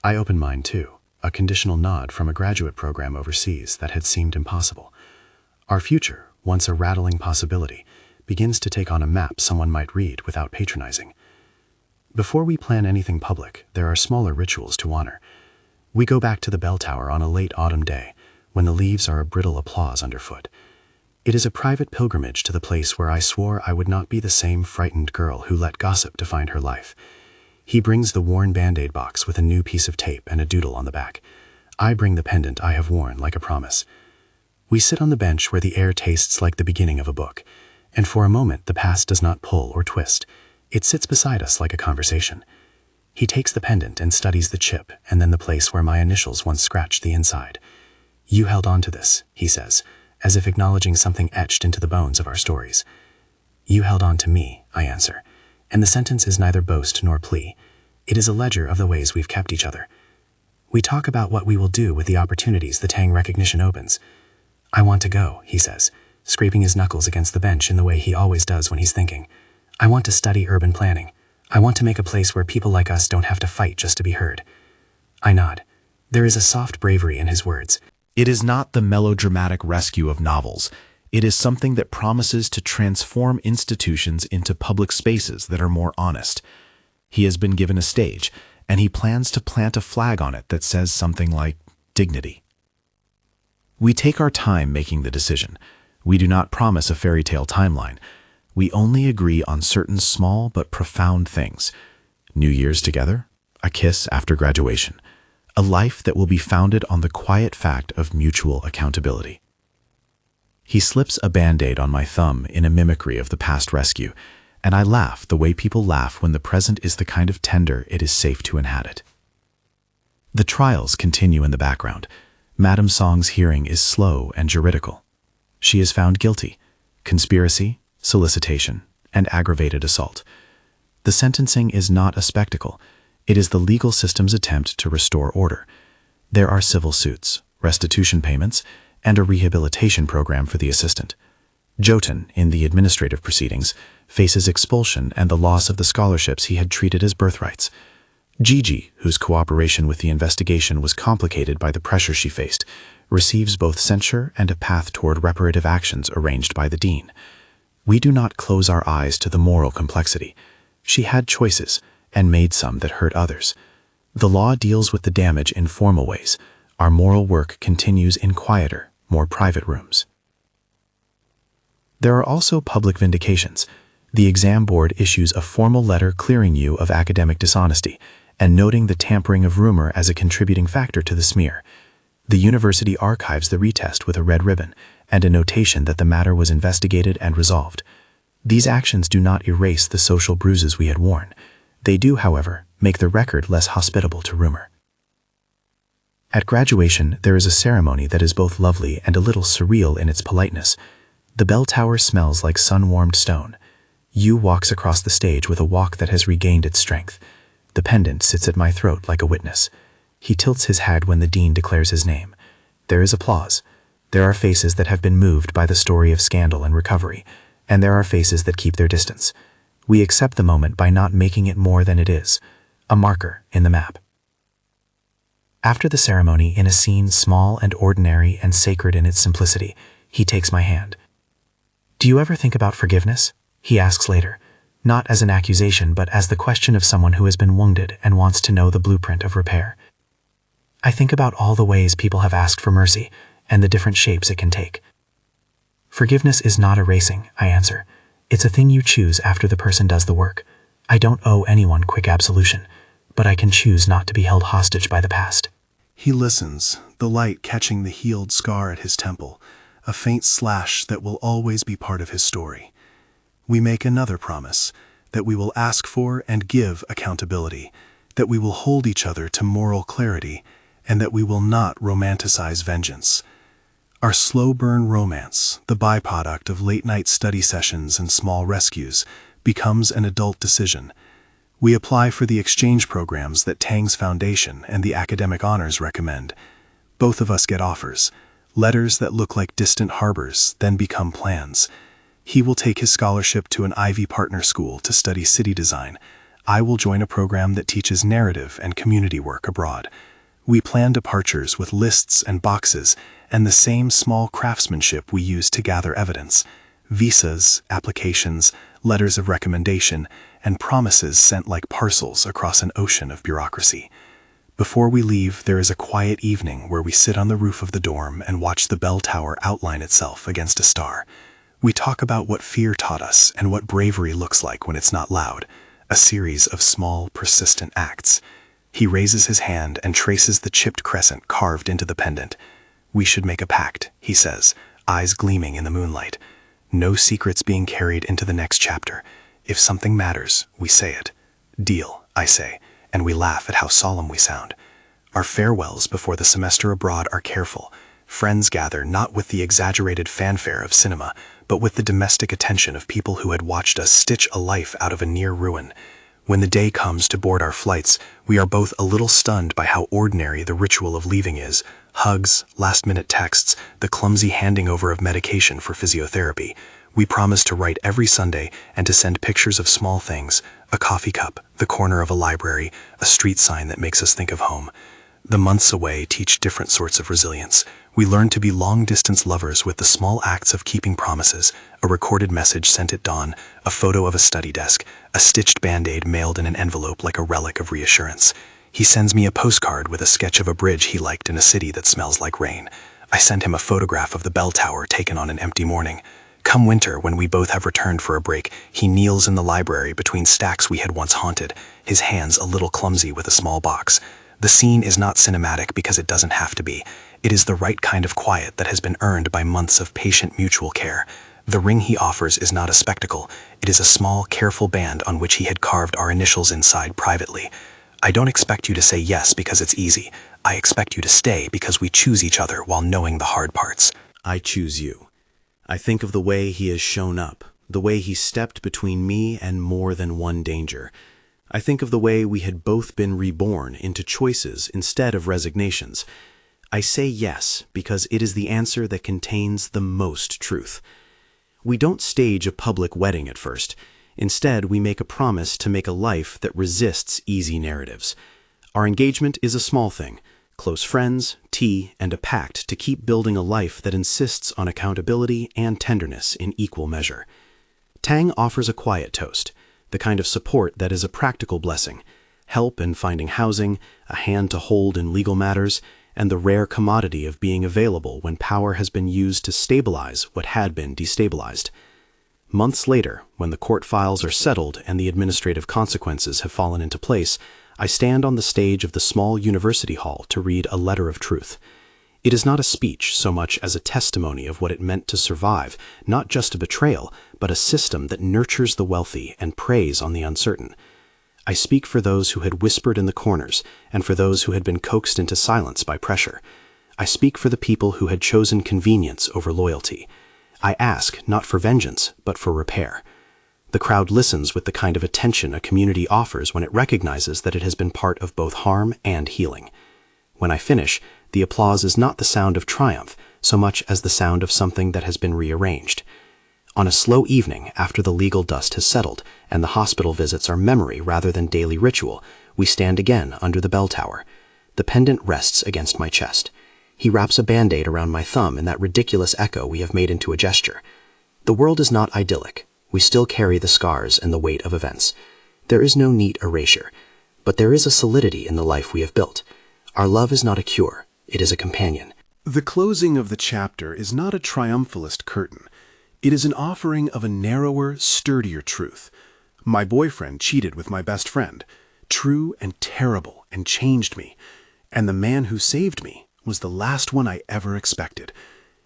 I open mine too, a conditional nod from a graduate program overseas that had seemed impossible. Our future, once a rattling possibility, begins to take on a map someone might read without patronizing. Before we plan anything public, there are smaller rituals to honor. We go back to the bell tower on a late autumn day, when the leaves are a brittle applause underfoot. It is a private pilgrimage to the place where I swore I would not be the same frightened girl who let gossip define her life. He brings the worn Band-Aid box with a new piece of tape and a doodle on the back. I bring the pendant I have worn like a promise. We sit on the bench where the air tastes like the beginning of a book, and for a moment the past does not pull or twist. It sits beside us like a conversation. He takes the pendant and studies the chip and then the place where my initials once scratched the inside. "You held on to this," he says, as if acknowledging something etched into the bones of our stories. "You held on to me," I answer, and the sentence is neither boast nor plea. It is a ledger of the ways we've kept each other. We talk about what we will do with the opportunities the Tang recognition opens. "I want to go," he says, scraping his knuckles against the bench in the way he always does when he's thinking. "I want to study urban planning. I want to make a place where people like us don't have to fight just to be heard." I nod. There is a soft bravery in his words. It is not the melodramatic rescue of novels. It is something that promises to transform institutions into public spaces that are more honest. He has been given a stage, and he plans to plant a flag on it that says something like dignity. We take our time making the decision. We do not promise a fairy tale timeline. We only agree on certain small but profound things. New Year's together, a kiss after graduation, a life that will be founded on the quiet fact of mutual accountability. He slips a Band-Aid on my thumb in a mimicry of the past rescue, and I laugh the way people laugh when the present is the kind of tender it is safe to inhabit. The trials continue in the background. Madame Song's hearing is slow and juridical. She is found guilty: conspiracy, solicitation, and aggravated assault. The sentencing is not a spectacle. It is the legal system's attempt to restore order. There are civil suits, restitution payments, and a rehabilitation program for the assistant. Jotun, in the administrative proceedings, faces expulsion and the loss of the scholarships he had treated as birthrights. Gigi, whose cooperation with the investigation was complicated by the pressure she faced, receives both censure and a path toward reparative actions arranged by the dean. We do not close our eyes to the moral complexity. She had choices, and made some that hurt others. The law deals with the damage in formal ways. Our moral work continues in quieter, more private rooms. There are also public vindications. The exam board issues a formal letter clearing you of academic dishonesty and noting the tampering of rumor as a contributing factor to the smear. The university archives the retest with a red ribbon and a notation that the matter was investigated and resolved. These actions do not erase the social bruises we had worn. They do, however, make the record less hospitable to rumor. At graduation, there is a ceremony that is both lovely and a little surreal in its politeness. The bell tower smells like sun-warmed stone. Yu walks across the stage with a walk that has regained its strength. The pendant sits at my throat like a witness. He tilts his head when the dean declares his name. There is applause. There are faces that have been moved by the story of scandal and recovery, and there are faces that keep their distance. We accept the moment by not making it more than it is, a marker in the map. After the ceremony, in a scene small and ordinary and sacred in its simplicity, he takes my hand. "Do you ever think about forgiveness?" he asks later, not as an accusation but as the question of someone who has been wounded and wants to know the blueprint of repair. I think about all the ways people have asked for mercy and the different shapes it can take. Forgiveness is not erasing, I answer. It's a thing you choose after the person does the work. I don't owe anyone quick absolution, but I can choose not to be held hostage by the past. He listens, the light catching the healed scar at his temple, a faint slash that will always be part of his story. We make another promise, that we will ask for and give accountability, that we will hold each other to moral clarity, and that we will not romanticize vengeance. Our slow-burn romance, the byproduct of late-night study sessions and small rescues, becomes an adult decision. We apply for the exchange programs that Tang's Foundation and the Academic Honors recommend. Both of us get offers, letters that look like distant harbors, then become plans. He will take his scholarship to an Ivy partner school to study city design. I will join a program that teaches narrative and community work abroad. We plan departures with lists and boxes and the same small craftsmanship we use to gather evidence. Visas, applications, letters of recommendation, and promises sent like parcels across an ocean of bureaucracy. Before we leave, there is a quiet evening where we sit on the roof of the dorm and watch the bell tower outline itself against a star. We talk about what fear taught us and what bravery looks like when it's not loud, a series of small, persistent acts. He raises his hand and traces the chipped crescent carved into the pendant. "We should make a pact," he says, eyes gleaming in the moonlight. "No secrets being carried into the next chapter. If something matters, we say it." "Deal," I say, and we laugh at how solemn we sound. Our farewells before the semester abroad are careful. Friends gather not with the exaggerated fanfare of cinema, but with the domestic attention of people who had watched us stitch a life out of a near ruin. When the day comes to board our flights, we are both a little stunned by how ordinary the ritual of leaving is. Hugs, last-minute texts, the clumsy handing over of medication for physiotherapy. We promise to write every Sunday and to send pictures of small things, a coffee cup, the corner of a library, a street sign that makes us think of home. The months away teach different sorts of resilience. We learn to be long-distance lovers with the small acts of keeping promises, a recorded message sent at dawn, a photo of a study desk, a stitched Band-Aid mailed in an envelope like a relic of reassurance. He sends me a postcard with a sketch of a bridge he liked in a city that smells like rain. I send him a photograph of the bell tower taken on an empty morning. Come winter, when we both have returned for a break, he kneels in the library between stacks we had once haunted, his hands a little clumsy with a small box. The scene is not cinematic because it doesn't have to be. It is the right kind of quiet that has been earned by months of patient mutual care. The ring he offers is not a spectacle. It is a small, careful band on which he had carved our initials inside privately. I don't expect you to say yes because it's easy. I expect you to stay because we choose each other while knowing the hard parts. I choose you. I think of the way he has shown up, the way he stepped between me and more than one danger. I think of the way we had both been reborn into choices instead of resignations. I say yes because it is the answer that contains the most truth. We don't stage a public wedding at first. Instead, we make a promise to make a life that resists easy narratives. Our engagement is a small thing, close friends, tea, and a pact to keep building a life that insists on accountability and tenderness in equal measure. Tang offers a quiet toast, the kind of support that is a practical blessing, help in finding housing, a hand to hold in legal matters, and the rare commodity of being available when power has been used to stabilize what had been destabilized. Months later, when the court files are settled and the administrative consequences have fallen into place, I stand on the stage of the small university hall to read a letter of truth. It is not a speech so much as a testimony of what it meant to survive, not just a betrayal, but a system that nurtures the wealthy and preys on the uncertain. I speak for those who had whispered in the corners and for those who had been coaxed into silence by pressure. I speak for the people who had chosen convenience over loyalty. I ask not for vengeance, but for repair. The crowd listens with the kind of attention a community offers when it recognizes that it has been part of both harm and healing. When I finish, the applause is not the sound of triumph so much as the sound of something that has been rearranged. On a slow evening, after the legal dust has settled and the hospital visits are memory rather than daily ritual, we stand again under the bell tower. The pendant rests against my chest. He wraps a Band-Aid around my thumb in that ridiculous echo we have made into a gesture. The world is not idyllic. We still carry the scars and the weight of events. There is no neat erasure, but there is a solidity in the life we have built. Our love is not a cure, it is a companion. The closing of the chapter is not a triumphalist curtain. It is an offering of a narrower, sturdier truth. My boyfriend cheated with my best friend. True and terrible, and changed me. And the man who saved me was the last one I ever expected.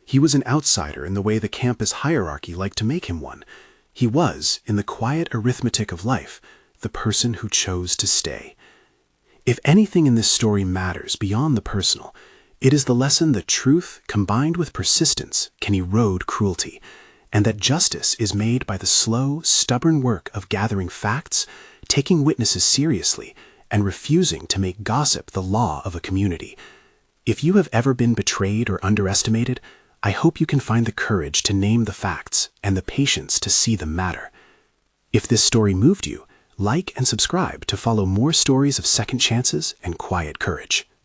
He was an outsider in the way the campus hierarchy liked to make him one. He was, in the quiet arithmetic of life, the person who chose to stay. If anything in this story matters beyond the personal, it is the lesson that truth, combined with persistence, can erode cruelty, and that justice is made by the slow, stubborn work of gathering facts, taking witnesses seriously, and refusing to make gossip the law of a community. If you have ever been betrayed or underestimated, I hope you can find the courage to name the facts and the patience to see them matter. If this story moved you, like and subscribe to follow more stories of second chances and quiet courage.